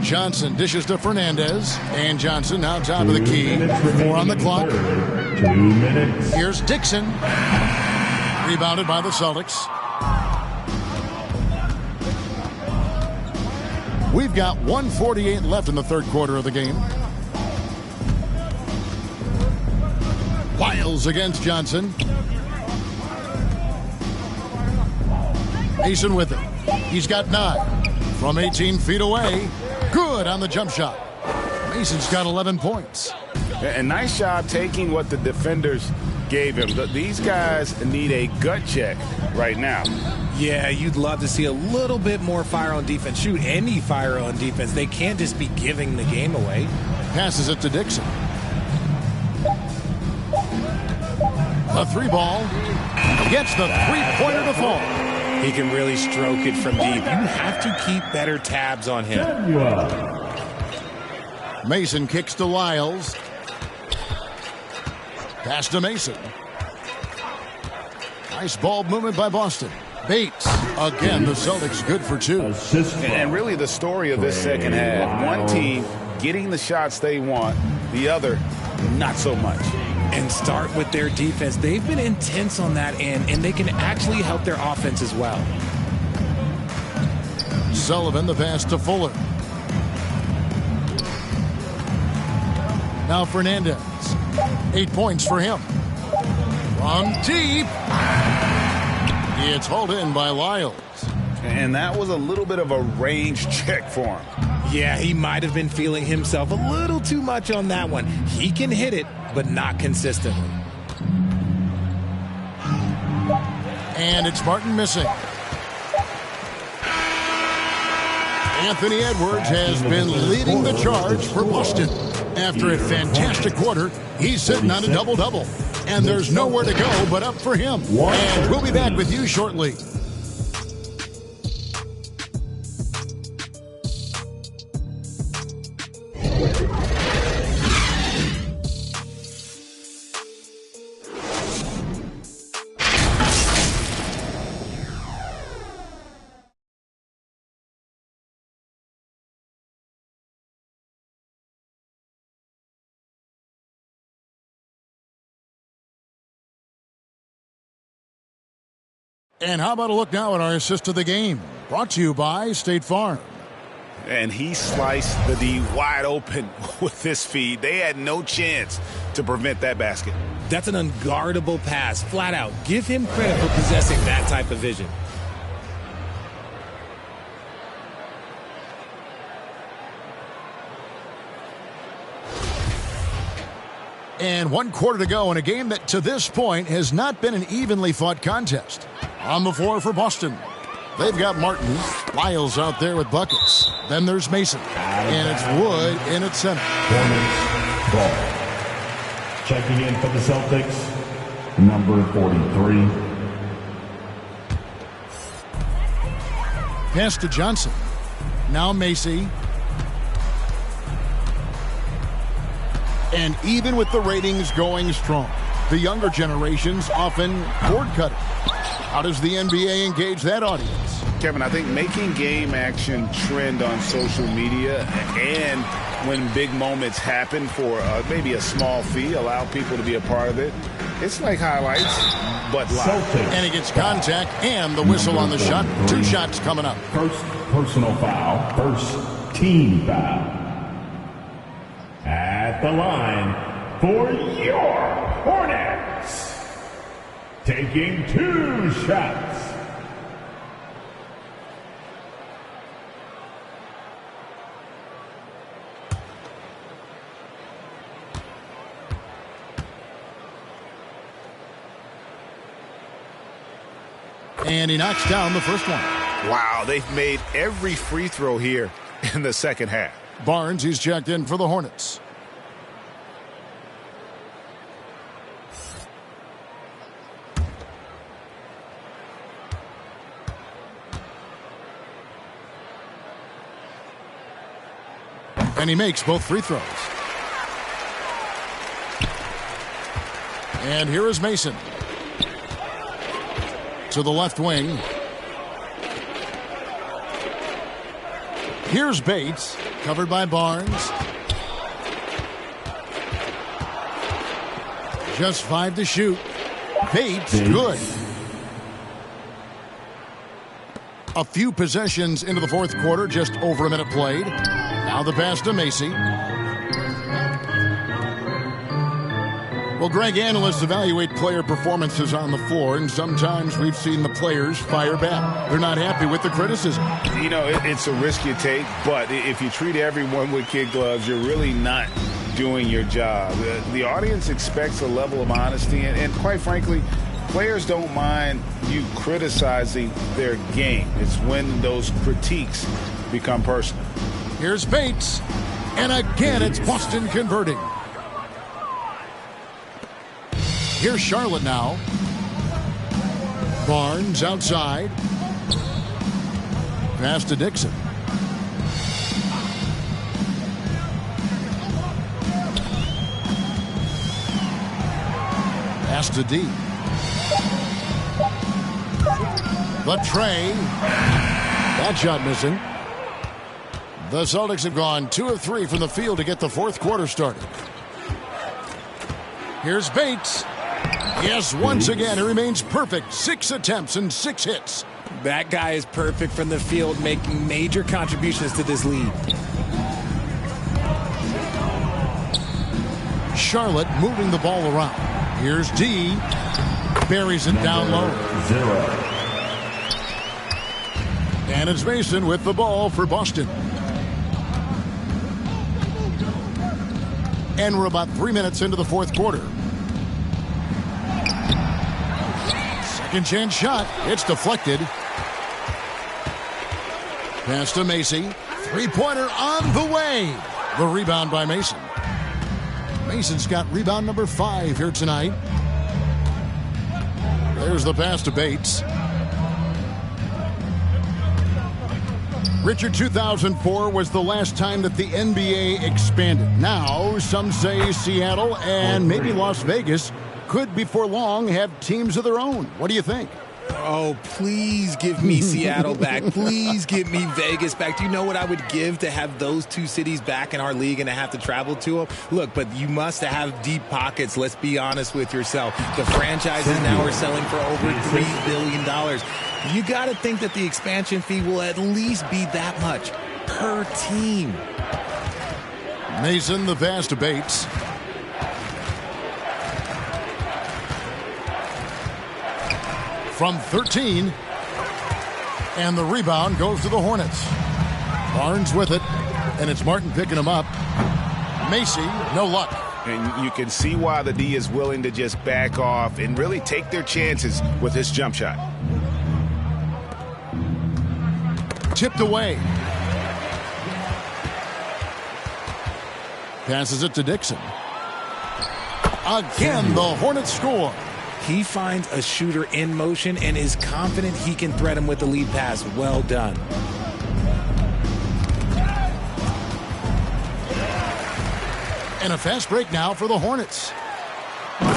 S8: Johnson dishes to Fernandez. And Johnson now top of the key. 4 on the clock.
S14: 2 minutes.
S8: Here's Dixon. Rebounded by the Celtics. We've got 1:48 left in the third quarter of the game. Wiles against Johnson. Mason with it. He's got 9 from 18 feet away. Good on the jump shot. Mason's got 11 points.
S13: And nice job taking what the defenders gave him. These guys need a gut check right now.
S11: Yeah, you'd love to see a little bit more fire on defense. Shoot, any fire on defense. They can't just be giving the game away.
S8: Passes it to Dixon. The 3-ball. Gets the 3-pointer to fall.
S11: He can really stroke it from deep. You have to keep better tabs on him.
S8: Mason kicks to Lyles. Pass to Mason. Nice ball movement by Boston. Bates. Again, the Celtics good for 2.
S13: And really the story of this second half, one team getting the shots they want, the other not so much.
S11: And start with their defense. They've been intense on that end, and they can actually help their offense as well.
S8: Sullivan, the pass to Fuller. Now Fernandez. 8 points for him. From deep. It's hauled in by Lyles.
S13: And that was a little bit of a range check for him.
S11: Yeah, he might have been feeling himself a little too much on that one. He can hit it, but not consistently.
S8: And it's Martin missing. Anthony Edwards has been leading the charge for Boston. After a fantastic quarter, he's sitting on a double-double. And there's nowhere to go but up for him. And we'll be back with you shortly. And how about a look now at our assist to the game? Brought to you by State Farm.
S13: And he sliced the D wide open with this feed. They had no chance to prevent that basket.
S11: That's an unguardable pass, flat out. Give him credit for possessing that type of vision.
S8: And 1 quarter to go in a game that to this point has not been an evenly fought contest. On the floor for Boston, they've got Martin. Lyles out there with buckets. Then there's Mason. And it's Wood in at center.
S14: Hornets ball. Checking in for the Celtics, number 43.
S8: Pass to Johnson. Now Macy. And even with the ratings going strong, the younger generations often cord cutting. How does the NBA engage that audience?
S13: Kevin, I think making game action trend on social media and when big moments happen for maybe a small fee, allow people to be a part of it. It's like highlights, but live.
S8: And he gets contact and the whistle on the shot. 2 shots coming up.
S14: First personal foul, first team foul. At the line for your Hornets, taking 2 shots.
S8: And he knocks down the first one.
S13: Wow, they've made every free throw here in the second half.
S8: Barnes, he's checked in for the Hornets. And he makes both free throws. And here is Mason. To the left wing. Here's Bates, covered by Barnes. Just 5 to shoot. Bates, good. A few possessions into the fourth quarter, just over a minute played. Now the pass to Macy. Well, Greg, analysts evaluate player performances on the floor, and sometimes we've seen the players fire back. They're not happy with the criticism.
S13: You know, it's a risk you take, but if you treat everyone with kid gloves, you're really not doing your job. The audience expects a level of honesty, and quite frankly, players don't mind you criticizing their game. It's when those critiques become personal.
S8: Here's Bates, and again it's Boston converting. Here's Charlotte now. Barnes outside. Pass to Dixon. Pass to D. But Trey. That shot missing. The Celtics have gone 2 of 3 from the field to get the fourth quarter started. Here's Bates. Yes, once again, he remains perfect. 6 attempts and 6 hits.
S11: That guy is perfect from the field, making major contributions to this lead.
S8: Charlotte moving the ball around. Here's D. Buries it down low.
S14: 0.
S8: And it's Mason with the ball for Boston. And we're about 3 minutes into the fourth quarter. Second chance shot. It's deflected. Pass to Macy. Three-pointer on the way. The rebound by Mason. Mason's got rebound number 5 here tonight. There's the pass to Bates. Richard, 2004 was the last time that the NBA expanded. Now, some say Seattle and maybe Las Vegas could before long have teams of their own. What do you think?
S11: Oh, please give me Seattle back. Please give me Vegas back. Do you know what I would give to have those 2 cities back in our league and to have to travel to them? Look, but you must have deep pockets. Let's be honest with yourself. The franchises now are selling for over $3 billion. You got to think that the expansion fee will at least be that much per team.
S8: Mason, the pass to Bates. From 13. And the rebound goes to the Hornets. Barnes with it. And it's Martin picking him up. Macy, no luck.
S10: And you can see why the D is willing to just back off and really take their chances with this jump shot.
S8: Tipped away. Passes it to Dixon. Again, the Hornets score.
S11: He finds a shooter in motion and is confident he can thread him with the lead pass. Well done.
S8: And a fast break now for the Hornets.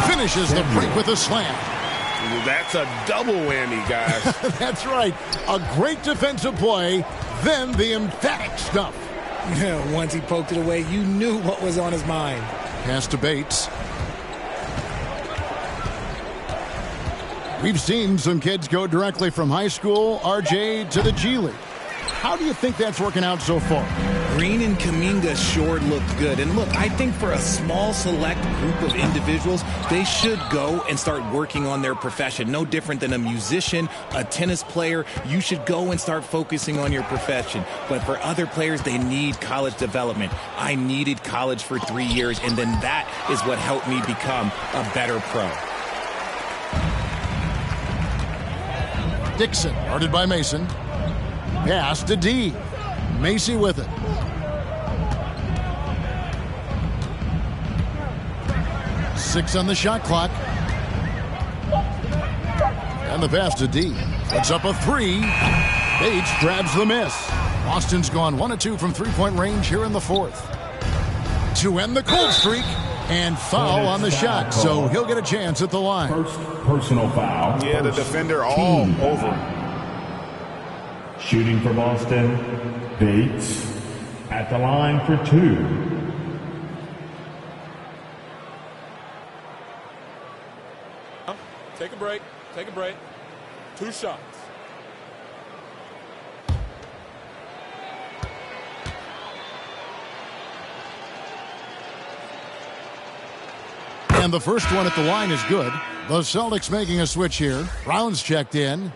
S8: Finishes the break with a slam.
S10: That's a double whammy, guys.
S8: That's right. A great defensive play, then the emphatic stuff.
S11: Once he poked it away, you knew what was on his mind.
S8: Pass to Bates. We've seen some kids go directly from high school, RJ, to the G League. How do you think that's working out so far?
S11: Green and Kuminga sure looked good. And look, I think for a small select group of individuals, they should go and start working on their profession. No different than a musician, a tennis player. You should go and start focusing on your profession. But for other players, they need college development. I needed college for 3 years, and then that is what helped me become a better pro.
S8: Dixon, guarded by Mason. Pass to D. Macy with it. Six on the shot clock. And the pass to D. Puts up a three. Bates grabs the miss. Boston's gone 1 of 2 from three-point range here in the fourth. To end the cold streak. And foul on the shot, so he'll get a chance at the line.
S14: First personal foul.
S10: Yeah, the defender all over.
S14: Shooting for Boston, Bates at the line for 2.
S19: Take a break. Take a break. 2 shots.
S8: And the first one at the line is good. The Celtics making a switch here. Brown's checked in.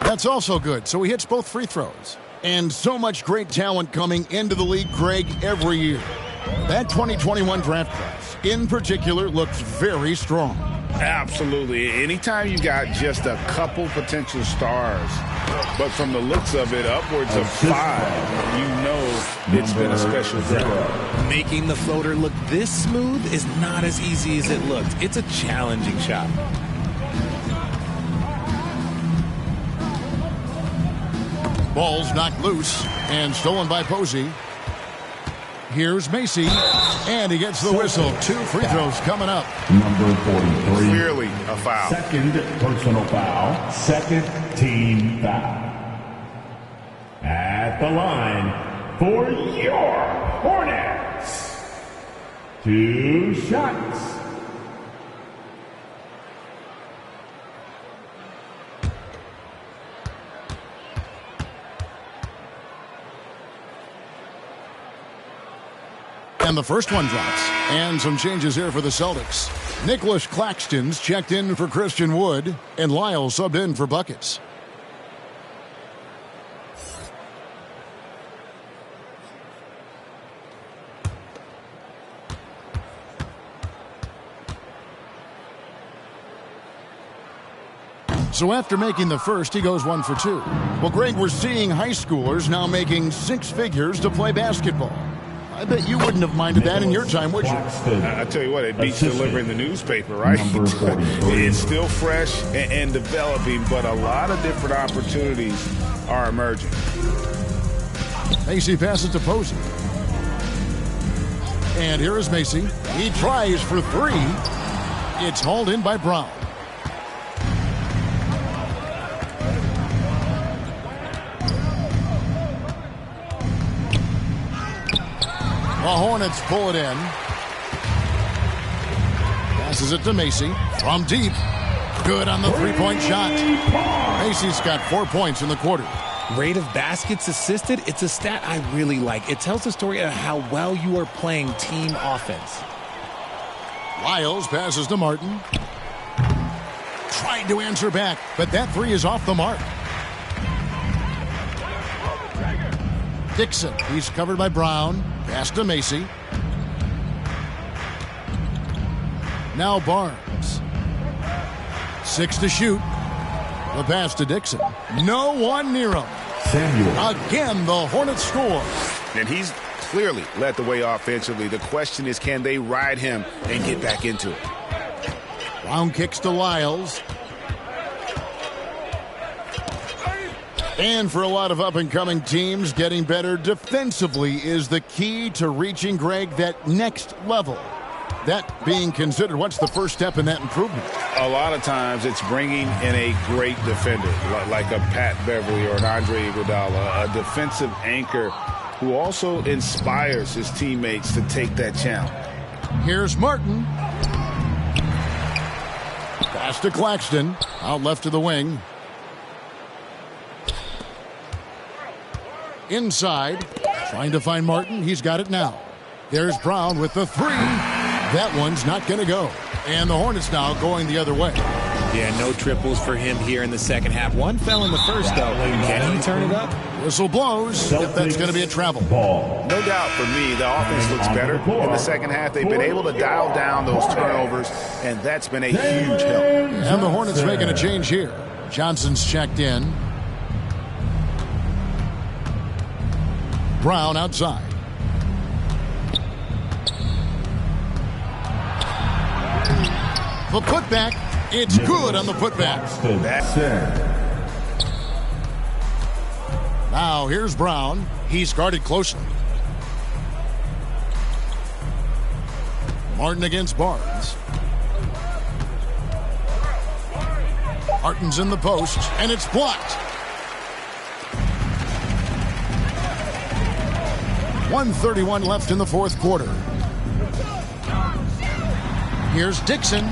S8: That's also good, so he hits both free throws. And so much great talent coming into the league, Greg, every year. That 2021 draft class, in particular, looks very strong.
S10: Absolutely. Anytime you got just a couple potential stars, but from the looks of it, upwards of 5, you know it's been a special draft.
S11: Making the floater look this smooth is not as easy as it looked. It's a challenging shot.
S8: Ball's knocked loose and stolen by Posey. Here's Macy, and he gets the whistle. 2 free throws coming up.
S14: Number 43.
S10: Clearly a foul.
S14: Second personal foul. Second team foul. At the line for your Hornets. 2 shots.
S8: And the first one drops. And some changes here for the Celtics. Nicholas Claxton's checked in for Christian Wood, and Lyle subbed in for buckets. So after making the first, he goes 1 for 2. Well, Greg, we're seeing high schoolers now making 6 figures to play basketball. I bet you wouldn't have minded that in your time, would you?
S10: I tell you what, it beats delivering the newspaper, right? It's still fresh and developing, but a lot of different opportunities are emerging.
S8: Macy passes to Posey. And here is Macy. He tries for 3. It's hauled in by Brown. The Hornets pull it in. Passes it to Macy. From deep. Good on the three-point shot. Macy's got 4 points in the quarter.
S11: Rate of baskets assisted, it's a stat I really like. It tells the story of how well you are playing team offense.
S8: Lyles passes to Martin. Trying to answer back, but that three is off the mark. Dixon, he's covered by Brown. Pass to Macy. Now Barnes. 6 to shoot. The pass to Dixon. No one near him. Samuel. Again, the Hornets score.
S10: And he's clearly led the way offensively. The question is, can they ride him and get back into it?
S8: Brown kicks to Lyles. And for a lot of up-and-coming teams, getting better defensively is the key to reaching, Greg, that next level. That being considered, what's the first step in that improvement?
S10: A lot of times it's bringing in a great defender, like a Pat Beverly or an Andre Iguodala, a defensive anchor who also inspires his teammates to take that challenge.
S8: Here's Martin. Pass to Claxton. Out left to the wing. Inside. Trying to find Martin. He's got it now. There's Brown with the three. That one's not going to go. And the Hornets now going the other way.
S11: Yeah, no triples for him here in the second half. One fell in the first, though. Can he turn it up?
S8: Whistle blows. If that's going to be a travel.
S10: No doubt for me, the offense looks better in the second half. They've been able to dial down those turnovers, and that's been a huge help.
S8: And the Hornets making a change here. Johnson's checked in. Brown outside. The putback. It's good on the putback. Now here's Brown. He's guarded closely. Martin against Barnes. Martin's in the post, and it's blocked. 1:31 left in the fourth quarter. Here's Dixon.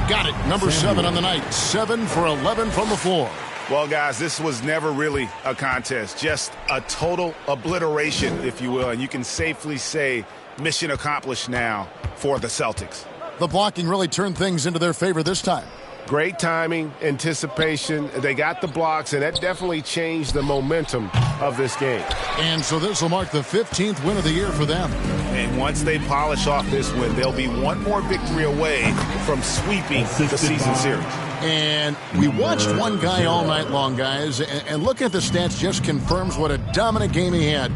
S8: Got it. Number 7 on the night. 7 for 11 from the floor.
S10: Well, guys, this was never really a contest. Just a total obliteration, if you will. And you can safely say mission accomplished now for the Celtics.
S8: The blocking really turned things into their favor this time.
S13: Great timing, anticipation. They got the blocks, and that definitely changed the momentum of this game.
S8: And so this will mark the 15th win of the year for them.
S10: And once they polish off this win, they'll be one more victory away from sweeping the season series.
S8: And we watched one guy all night long, guys, and looking at the stats just confirms what a dominant game he had.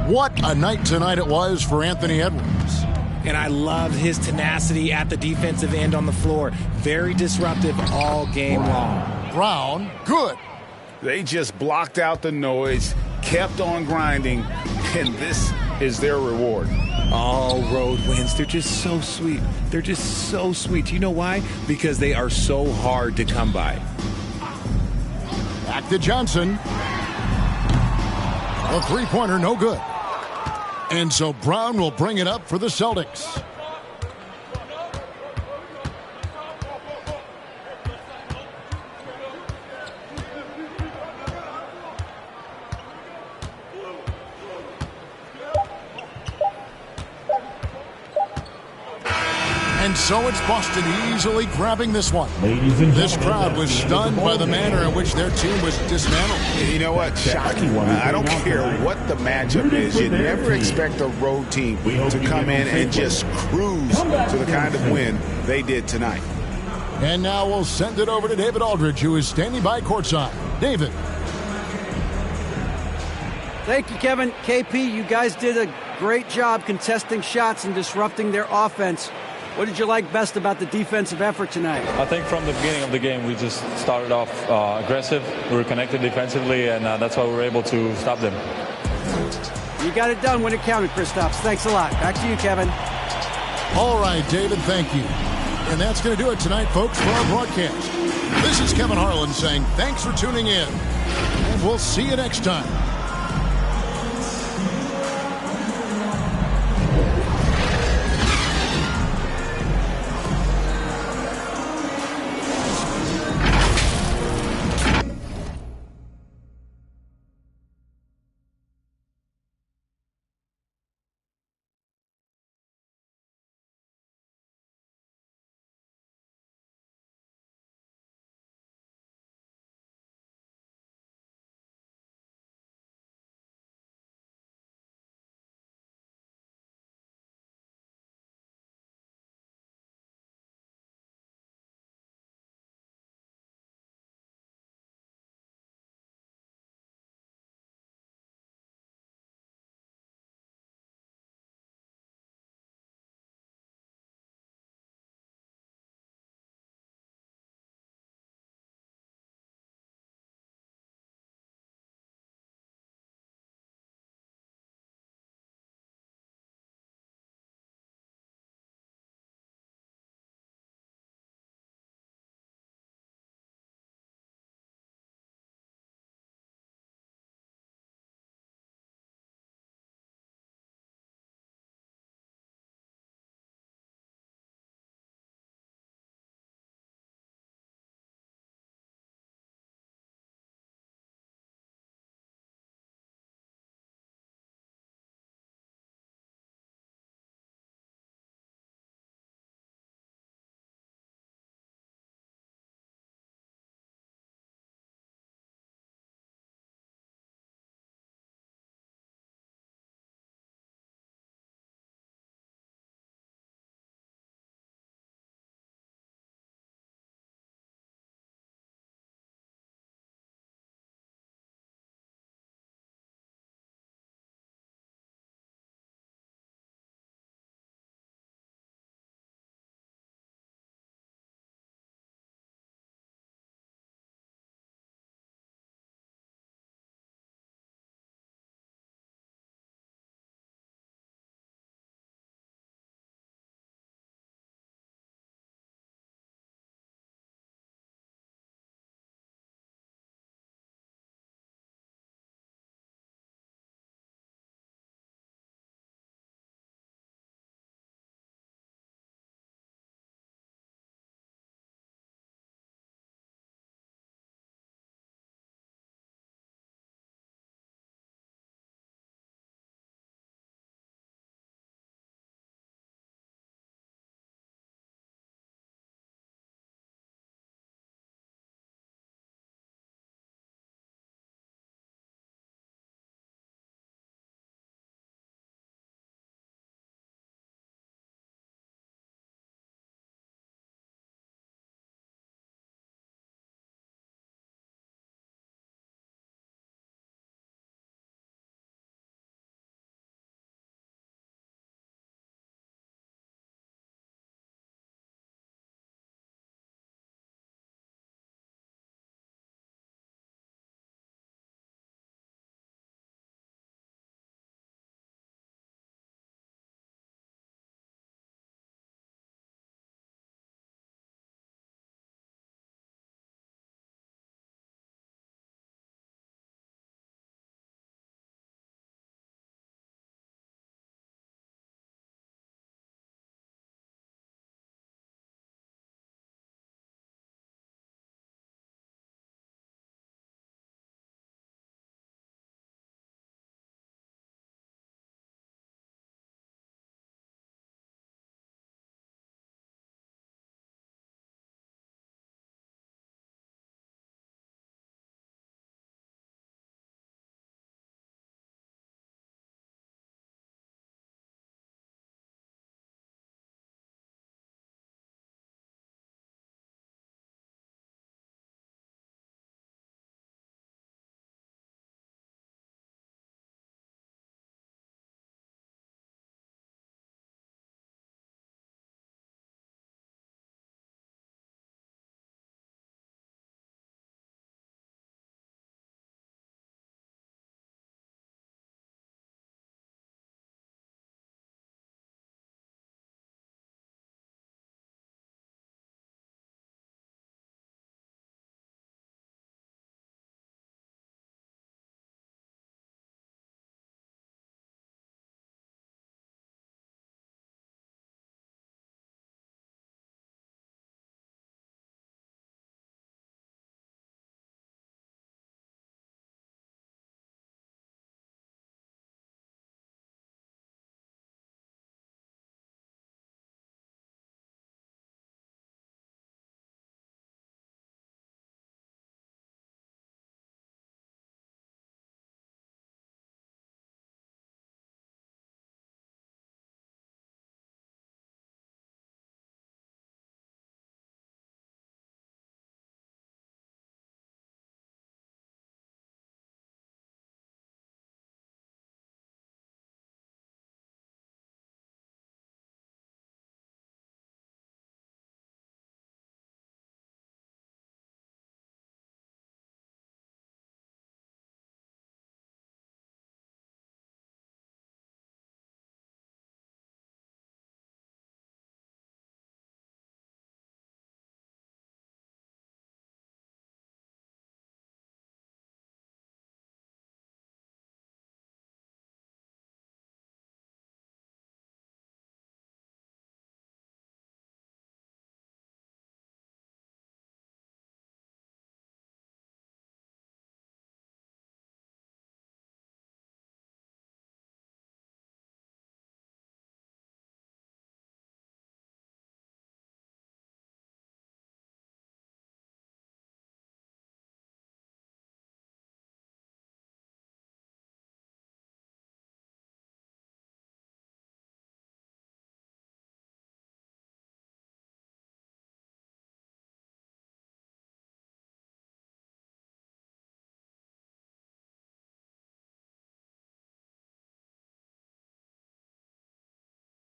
S8: What a night tonight it was for Anthony Edwards.
S11: And I loved his tenacity at the defensive end on the floor. Very disruptive all game long.
S8: Brown, good.
S10: They just blocked out the noise, kept on grinding, and this is their reward.
S11: All road wins. They're just so sweet. They're just so sweet. You know why? Because they are so hard to come by.
S8: Back to Johnson. A three-pointer, no good. And so Brown will bring it up for the Celtics. And so it's Boston easily grabbing this one. This crowd was stunned by the manner in which their team was dismantled.
S10: You know what? Shocking. I don't care what the matchup is. You never expect a road team to come in and just cruise to the kind of win they did tonight.
S8: And now we'll send it over to David Aldridge, who is standing by courtside. David.
S9: Thank you, Kevin. KP, you guys did a great job contesting shots and disrupting their offense. What did you like best about the defensive effort tonight?
S20: I think from the beginning of the game, we just started off aggressive. We were connected defensively, and that's why we were able to stop them.
S9: You got it done when it counted, Kristaps. Thanks a lot. Back to you, Kevin.
S8: All right, David, thank you. And that's going to do it tonight, folks, for our broadcast. This is Kevin Harlan saying thanks for tuning in, and we'll see you next time.